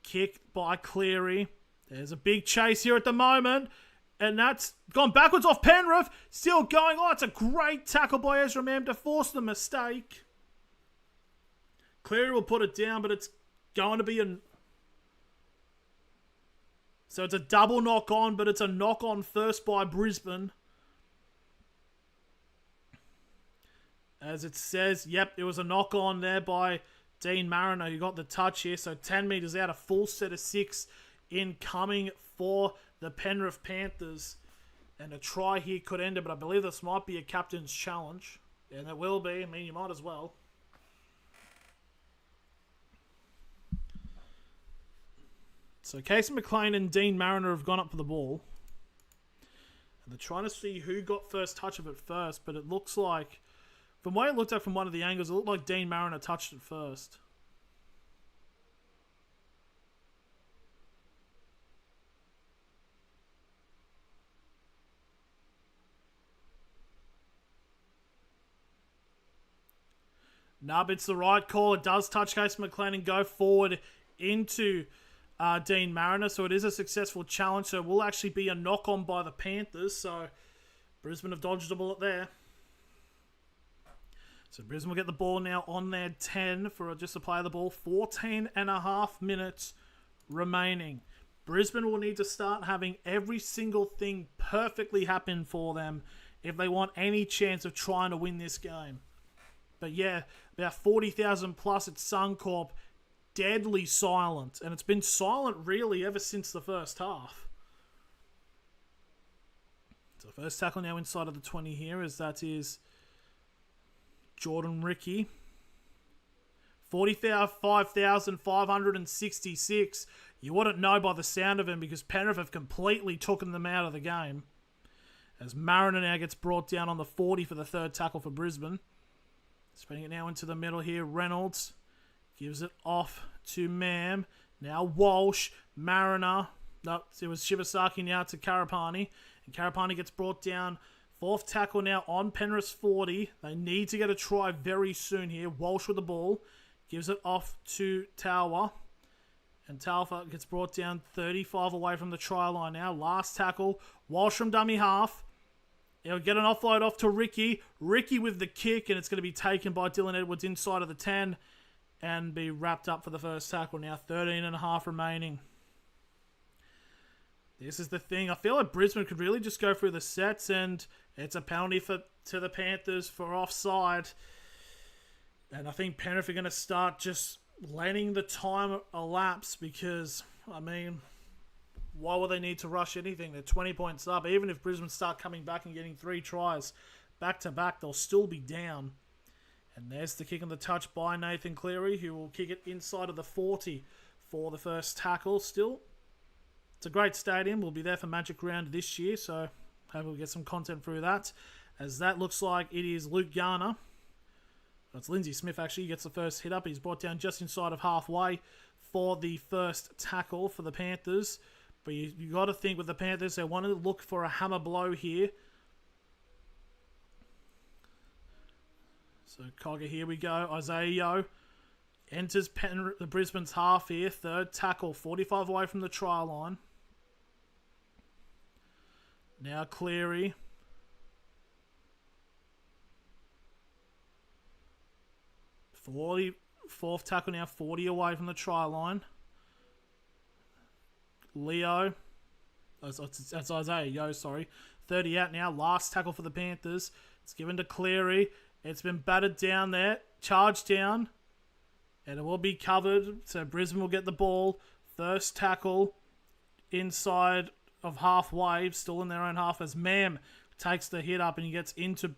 Kicked by Cleary. There's a big chase here at the moment. And that's gone backwards off Penrith. Still going. Oh, it's a great tackle by Ezra Mam to force the mistake. Cleary will put it down, but it's going to be a... So it's a double knock-on, but it's a knock-on first by Brisbane. As it says, yep, it was a knock-on there by Dean Mariner, who got the touch here. So 10 metres out, a full set of 6 incoming for the Penrith Panthers. And a try here could end it, but I believe this might be a captain's challenge. And it will be. I mean, you might as well. So Casey McLean and Dean Mariner have gone up for the ball. And they're trying to see who got first touch of it first, but it looks like... From the way it looked at from one of the angles, it looked like Dean Mariner touched it first. No, but it's the right call. It does touch Casey McLean and go forward into Dean Mariner. So it is a successful challenge. So it will actually be a knock-on by the Panthers. So Brisbane have dodged a bullet there. So Brisbane will get the ball now on their 10 for just to play the ball. 14.5 minutes remaining. Brisbane will need to start having every single thing perfectly happen for them if they want any chance of trying to win this game. But yeah, about 40,000 plus at Suncorp, deadly silent. And it's been silent really ever since the first half. So first tackle now inside of the 20 here, as that is Jordan Ricky. 45,566. You wouldn't know by the sound of him because Penrith have completely taken them out of the game. As Mariner now gets brought down on the 40 for the third tackle for Brisbane. Spreading it now into the middle here. Reynolds gives it off to Mam. Now Walsh. Mariner. No, it was Shibasaki now to Karapani. And Karapani gets brought down. Fourth tackle now on Penrith's 40. They need to get a try very soon here. Walsh with the ball. Gives it off to Tauer. And Tauer gets brought down 35 away from the try line now. Last tackle. Walsh from dummy half. He'll get an offload off to Ricky. Ricky with the kick, and it's going to be taken by Dylan Edwards inside of the 10 and be wrapped up for the first tackle. Now 13.5 remaining. This is the thing. I feel like Brisbane could really just go through the sets, and it's a penalty to the Panthers for offside. And I think Penrith are going to start just letting the time elapse because, I mean, why would they need to rush anything? They're 20 points up. Even if Brisbane start coming back and getting 3 tries, back-to-back, they'll still be down. And there's the kick on the touch by Nathan Cleary, who will kick it inside of the 40 for the first tackle still. It's a great stadium. We'll be there for Magic Round this year, so hopefully we'll get some content through that. As that looks like it is Luke Garner. It's Lindsay Smith, actually. He gets the first hit up. He's brought down just inside of halfway for the first tackle for the Panthers. But you got to think with the Panthers, they wanted to look for a hammer blow here. So Cogger, here we go. Isaiah Yeo enters the Brisbane's half here. Third tackle, 45 away from the try line. Now Cleary. Fourth tackle now, 40 away from the try line. Leo. That's Isaiah Yeo, sorry. 30 out now. Last tackle for the Panthers. It's given to Cleary. It's been battered down there. Charged down. And it will be covered. So Brisbane will get the ball. First tackle inside of halfway. Still in their own half as Mam takes the hit up and he gets into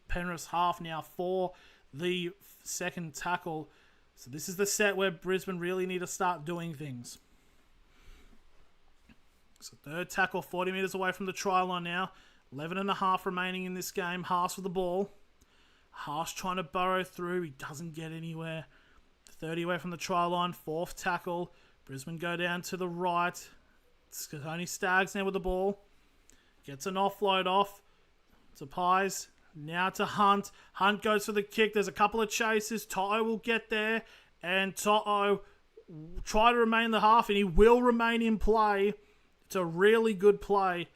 Penrith's half now for the second tackle. So this is the set where Brisbane really need to start doing things. So third tackle, 40 metres away from the try line now. 11 and a half remaining in this game. Haas with the ball. Haas trying to burrow through. He doesn't get anywhere. 30 away from the try line. Fourth tackle. Brisbane go down to the right. It's only Staggs now with the ball. Gets an offload off to Pies. Now to Hunt. Hunt goes for the kick. There's a couple of chases. Toto will get there. And Toto try to remain in the half. And he will remain in play. It's a really good play.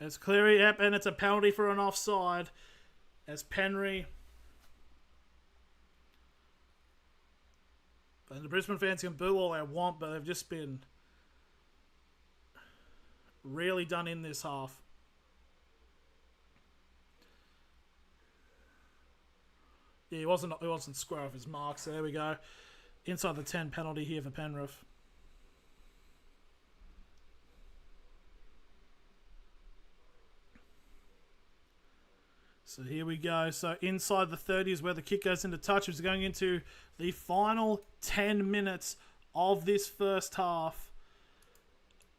It's Cleary. Yep, and it's a penalty for an offside. As Penry. And the Brisbane fans can boo all they want, but they've just been really done in this half. Yeah, he wasn't square off his mark, so there we go. Inside the 10 penalty here for Penrith. So here we go. So inside the 30 is where the kick goes into touch. It's going into the final 10 minutes of this first half.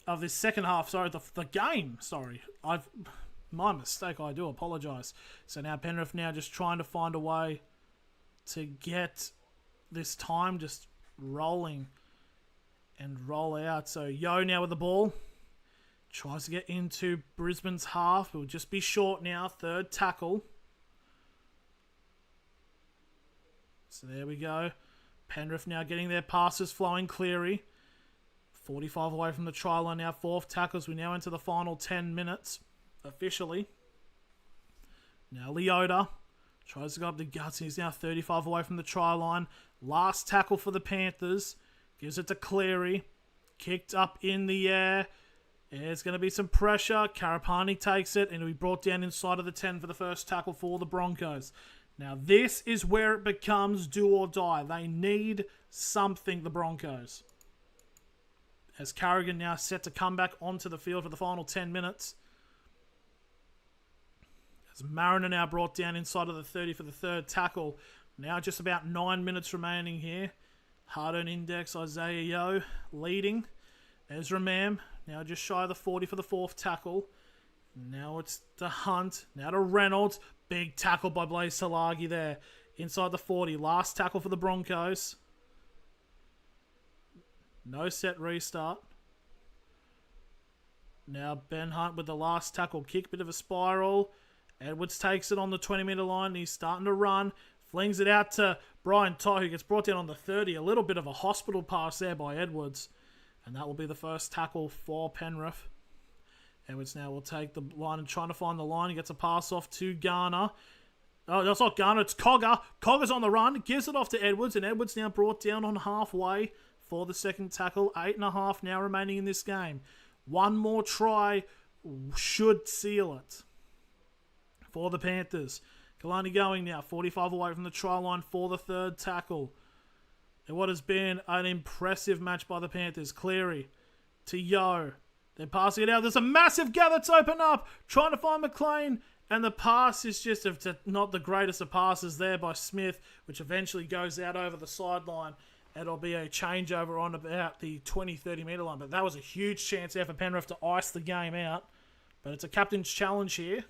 Of this second half, sorry. The game, sorry. My mistake, I do apologise. So now Penrith now just trying to find a way to get this time just rolling and roll out. So Yo now with the ball. Tries to get into Brisbane's half. It will just be short now. Third tackle. So there we go. Penrith now getting their passes flowing. Cleary. 45 away from the try line now. Fourth tackles. We now enter the final 10 minutes. Officially. Now Leota. Tries to go up the guts. He's now 35 away from the try line. Last tackle for the Panthers. Gives it to Cleary. Kicked up in the air. There's going to be some pressure. Karapani takes it and it'll be brought down inside of the 10 for the first tackle for the Broncos. Now this is where it becomes do or die. They need something, the Broncos. As Carrigan now set to come back onto the field for the final 10 minutes. As Mariner now brought down inside of the 30 for the third tackle. Now just about 9 minutes remaining here. Hard-earned index, Isaiah Yeo leading. Ezra Mam. Now just shy of the 40 for the fourth tackle. Now it's to Hunt. Now to Reynolds. Big tackle by Blaze Salagi there. Inside the 40. Last tackle for the Broncos. No set restart. Now Ben Hunt with the last tackle kick. Bit of a spiral. Edwards takes it on the 20-metre line. He's starting to run. Flings it out to Brian Toh, who gets brought down on the 30. A little bit of a hospital pass there by Edwards. And that will be the first tackle for Penrith. Edwards now will take the line and trying to find the line. He gets a pass off to Garner. Oh, that's not Garner, it's Cogger. Cogger's on the run, gives it off to Edwards, and Edwards now brought down on halfway for the second tackle. 8.5 now remaining in this game. One more try should seal it for the Panthers. Kalani going now, 45 away from the try line for the third tackle. And what has been an impressive match by the Panthers. Cleary to Yo. They're passing it out. There's a massive gap that's open up. Trying to find McLean. And the pass is just not the greatest of passes there by Smith, which eventually goes out over the sideline. It'll be a changeover on about the 20-30 metre line. But that was a huge chance there for Penrith to ice the game out. But it's a captain's challenge here.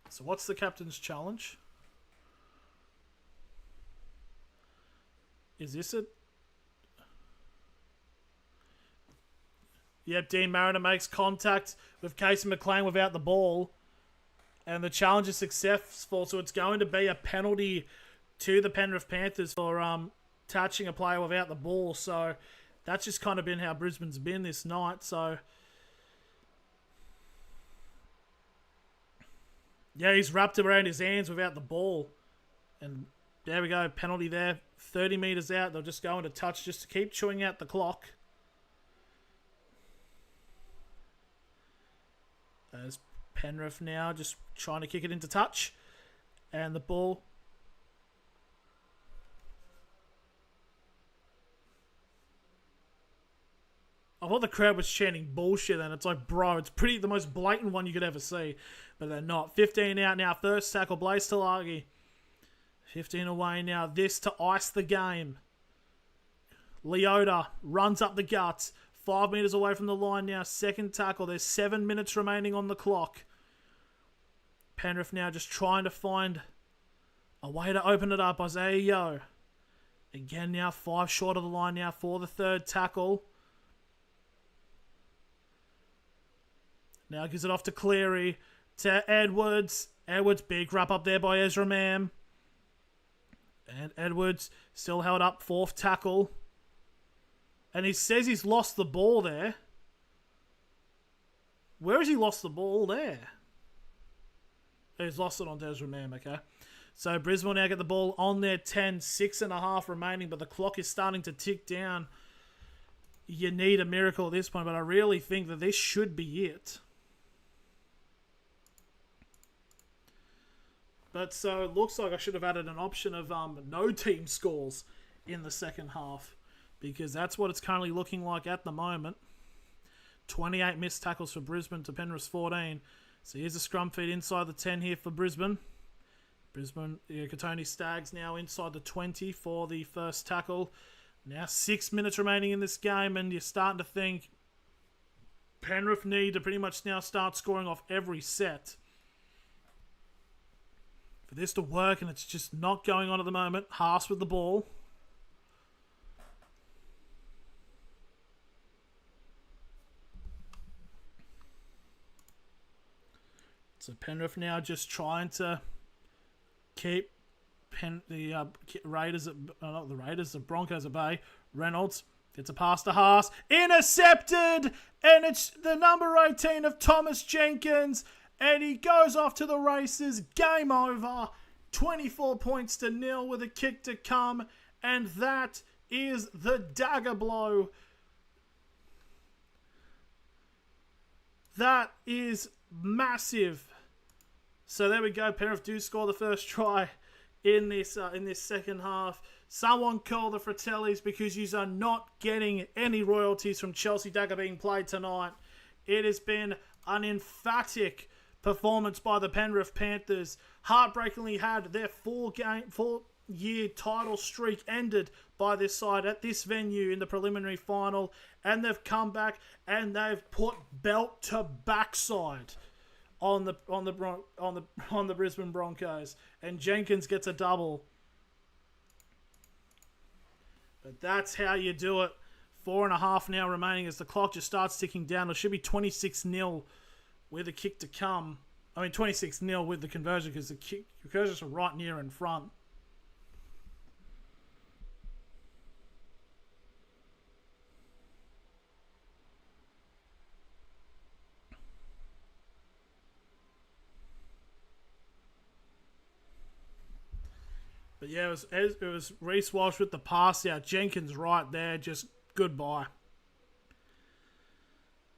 So what's the captain's challenge? Is this it? Yep, Dean Mariner makes contact with Casey McLean without the ball. And the challenge is successful, so it's going to be a penalty to the Penrith Panthers for touching a player without the ball. So that's just kind of been how Brisbane's been this night. So yeah, he's wrapped around his hands without the ball. And there we go, penalty there. 30 metres out, they'll just go into touch just to keep chewing out the clock. There's Penrith now just trying to kick it into touch. And the ball. I thought the crowd was chanting bullshit, and it's like, bro, it's the most blatant one you could ever see. But they're not. 15 out now. First tackle, Blaze Talagi. 15 away now. This to ice the game. Leota runs up the guts. 5 metres away from the line now. Second tackle. There's 7 minutes remaining on the clock. Penrith now just trying to find a way to open it up. Isaiah Yeo. Again now 5 short of the line now for the third tackle. Now gives it off to Cleary. To Edwards. Edwards, big wrap up there by Ezra Mam. And Edwards still held up. Fourth tackle. And he says he's lost the ball there. Where has he lost the ball there? He's lost it on Ezra Mam, okay. So Brisbane now get the ball on their 10. 6.5 remaining, but the clock is starting to tick down. You need a miracle at this point, but I really think that this should be it. But so it looks like I should have added an option of no team scores in the second half, because that's what it's currently looking like at the moment. 28 missed tackles for Brisbane to Penrith's 14. So here's a scrum feed inside the 10 here for Brisbane. Katoni Staggs now inside the 20 for the first tackle. Now 6 minutes remaining in this game, and you're starting to think Penrith need to pretty much now start scoring off every set for this to work, and it's just not going on at the moment. Haas with the ball. So Penrith now just trying to keep the Broncos at bay. Reynolds gets a pass to Haas. Intercepted! And it's the number 18 of Thomas Jenkins. And he goes off to the races. Game over. 24 points to 0 with a kick to come. And that is the dagger blow. That is massive. So there we go. Penrith do score the first try in this second half. Someone call the Fratellis, because you are not getting any royalties from Chelsea Dagger being played tonight. It has been an emphatic performance by the Penrith Panthers. Heartbreakingly had their 4-year title streak ended by this side at this venue in the preliminary final, and they've come back and they've put belt to backside on the Brisbane Broncos, and Jenkins gets a double. But that's how you do it. 4.5 now remaining as the clock just starts ticking down. It should be 26-0 with a kick to come. I mean 26-0 with the conversion, because the conversions are right near in front. But yeah, it was Reece Walsh with the pass out. Jenkins right there, just goodbye.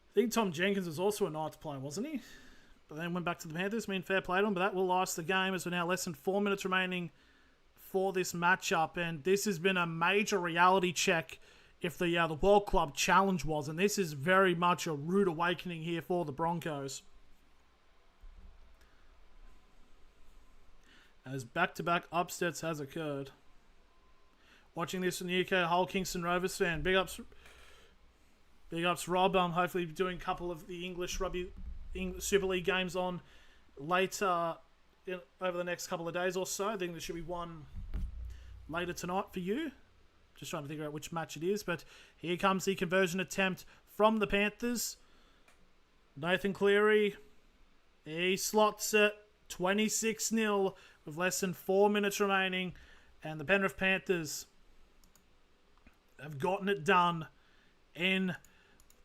I think Tom Jenkins was also a Knights player, wasn't he? But then went back to the Panthers. I mean, fair play to him, but that will ice the game as we're now less than 4 minutes remaining for this matchup, and this has been a major reality check if the World Club Challenge was, and this is very much a rude awakening here for the Broncos. As back-to-back upsets has occurred. Watching this from the UK, Hull Kingston Rovers fan. Big ups Rob. Hopefully doing a couple of the English Rugby Super League games on later over the next couple of days or so. I think there should be one later tonight for you. Just trying to figure out which match it is. But here comes the conversion attempt from the Panthers. Nathan Cleary. He slots it 26-0 with less than 4 minutes remaining. And the Penrith Panthers have gotten it done in,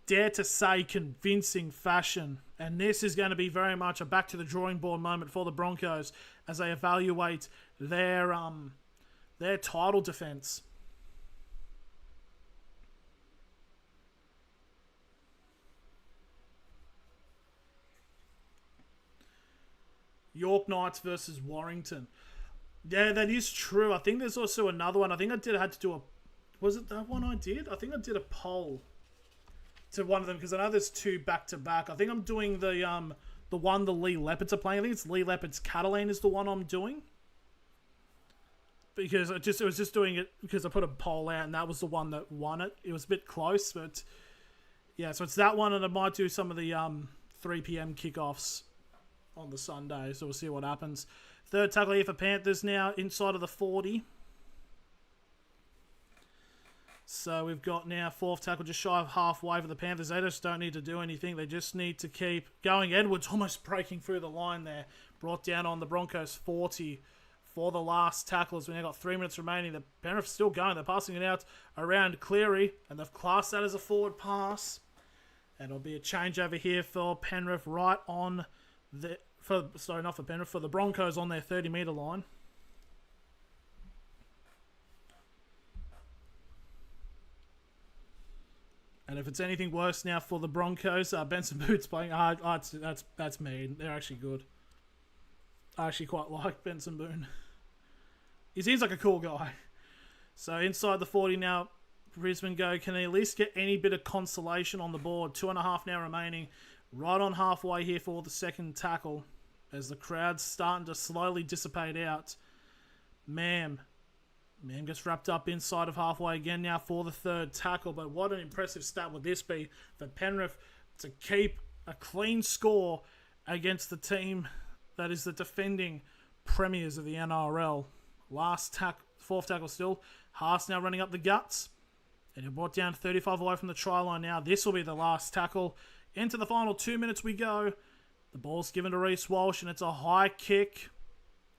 dare to say, convincing fashion. And this is going to be very much a back to the drawing board moment for the Broncos as they evaluate their title defense. York Knights versus Warrington. Yeah, that is true. I think there's also another one. I think I had to do a... Was it that one I did? I think I did a poll to one of them because I know there's two back-to-back. I think I'm doing the one the Lee Leopards are playing. I think it's Lee Leopards Catalan is the one I'm doing. Because it was just doing it because I put a poll out and that was the one that won it. It was a bit close, but... Yeah, so it's that one and I might do some of the 3 p.m. kickoffs on the Sunday. So we'll see what happens. Third tackle here for Panthers now, inside of the 40. So we've got now fourth tackle just shy of halfway for the Panthers. They just don't need to do anything. They just need to keep going. Edwards almost breaking through the line there. Brought down on the Broncos 40 for the last tackles. We've now got 3 minutes remaining. The Penrith still going. They're passing it out around Cleary. And they've classed that as a forward pass. And it'll be a change over here for Penrith right on the... not for Penrith, for the Broncos on their 30-metre line. And if it's anything worse now for the Broncos, Benson Boone's playing. That's mean. They're actually good. I actually quite like Benson Boone. He seems like a cool guy. So inside the 40 now, Brisbane go. Can they at least get any bit of consolation on the board? 2.5 now remaining. Right on halfway here for the second tackle. As the crowd's starting to slowly dissipate out. Mam gets wrapped up inside of halfway again now for the third tackle. But what an impressive stat would this be for Penrith to keep a clean score against the team that is the defending premiers of the NRL. Fourth tackle still. Haas now running up the guts. And you're brought down 35 away from the try line now. This will be the last tackle. Into the final 2 minutes we go. The ball's given to Reece Walsh, and it's a high kick.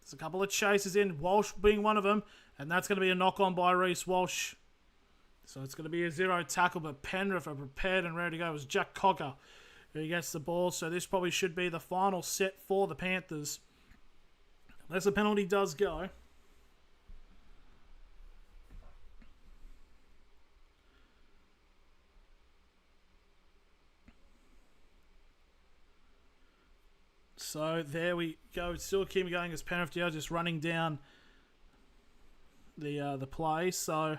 There's a couple of chases in, Walsh being one of them, and that's going to be a knock-on by Reece Walsh. So it's going to be a 0 tackle, but Penrith are prepared and ready to go. It was Jack Cogger who gets the ball, so this probably should be the final set for the Panthers. Unless a penalty does go. So there we go. Still keep going as Penrith just running down the play. So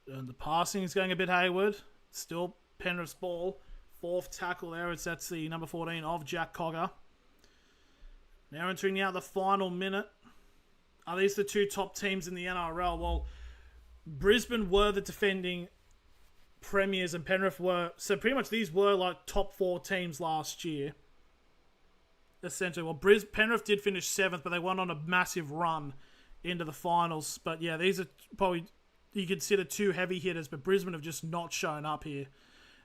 and the passing is going a bit hayward. Still Penrith's ball. Fourth tackle there. That's the number 14 of Jack Cogger. Now entering now the final minute. Are these the two top teams in the NRL? Well, Brisbane were the defending premiers and Penrith were, so pretty much these were like top 4 teams last year essentially. Well, Penrith did finish 7th, but they went on a massive run into the finals. But yeah, these are probably you consider 2 heavy hitters, but Brisbane have just not shown up here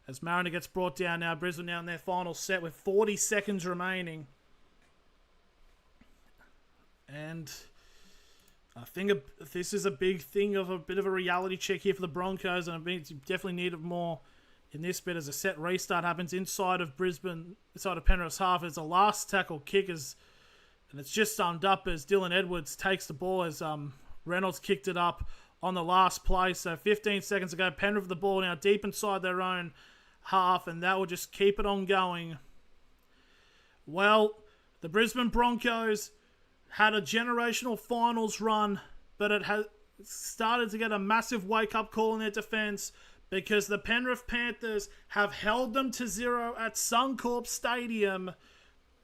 as Mariner gets brought down now. Brisbane now in their final set with 40 seconds remaining, and I think this is a big thing of a bit of a reality check here for the Broncos, and I think you definitely need more in this bit as a set restart happens inside of Penrith's half. It's a last tackle kick, and it's just summed up as Dylan Edwards takes the ball as Reynolds kicked it up on the last play. So 15 seconds ago, Penrith with the ball now deep inside their own half, and that will just keep it on going. Well, The Brisbane Broncos had a generational finals run, but it has started to get a massive wake-up call in their defence because the Penrith Panthers have held them to 0 at Suncorp Stadium.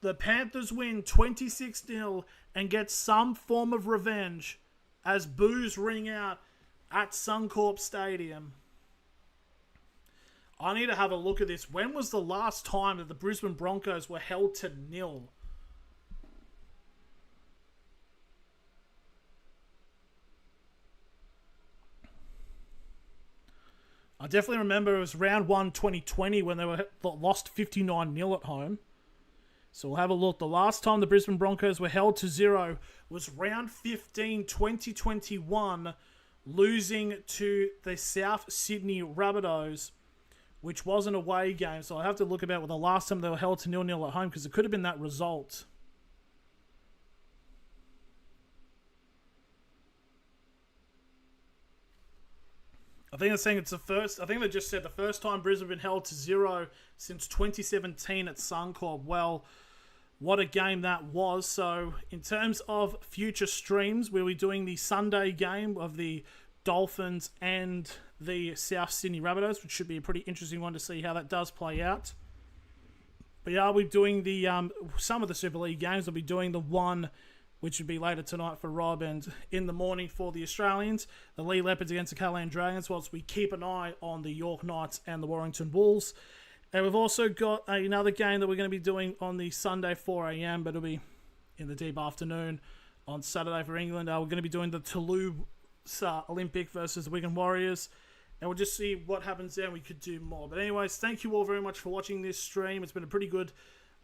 The Panthers win 26-0 and get some form of revenge as boos ring out at Suncorp Stadium. I need to have a look at this. When was the last time that the Brisbane Broncos were held to 0? I definitely remember it was round 1 2020 when they were lost 59-0 at home. So we'll have a look. The last time the Brisbane Broncos were held to 0 was round 15 2021, losing to the South Sydney Rabbitohs, which was an away game. So I have to look about the last time they were held to 0-0 at home because it could have been that result. I think they're saying it's the first. I think they just said the first time Brisbane been held to 0 since 2017 at Suncorp. Well, what a game that was. So, in terms of future streams, we'll be doing the Sunday game of the Dolphins and the South Sydney Rabbitohs, which should be a pretty interesting one to see how that does play out. But yeah, we'll be doing the some of the Super League games. We'll be doing the one which would be later tonight for Rob, and in the morning for the Australians, the Lee Leopards against the Caroline Dragons, whilst we keep an eye on the York Knights and the Warrington Bulls. And we've also got another game that we're going to be doing on the Sunday 4 a.m, but it'll be in the deep afternoon on Saturday for England. We're going to be doing the Toulouse Olympic versus the Wigan Warriors, and we'll just see what happens there, and we could do more. But anyways, thank you all very much for watching this stream. It's been a pretty good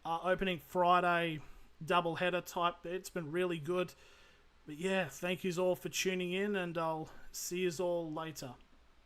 opening Friday double header type. It's been really good. But yeah, thank yous all for tuning in, and I'll see yous all later.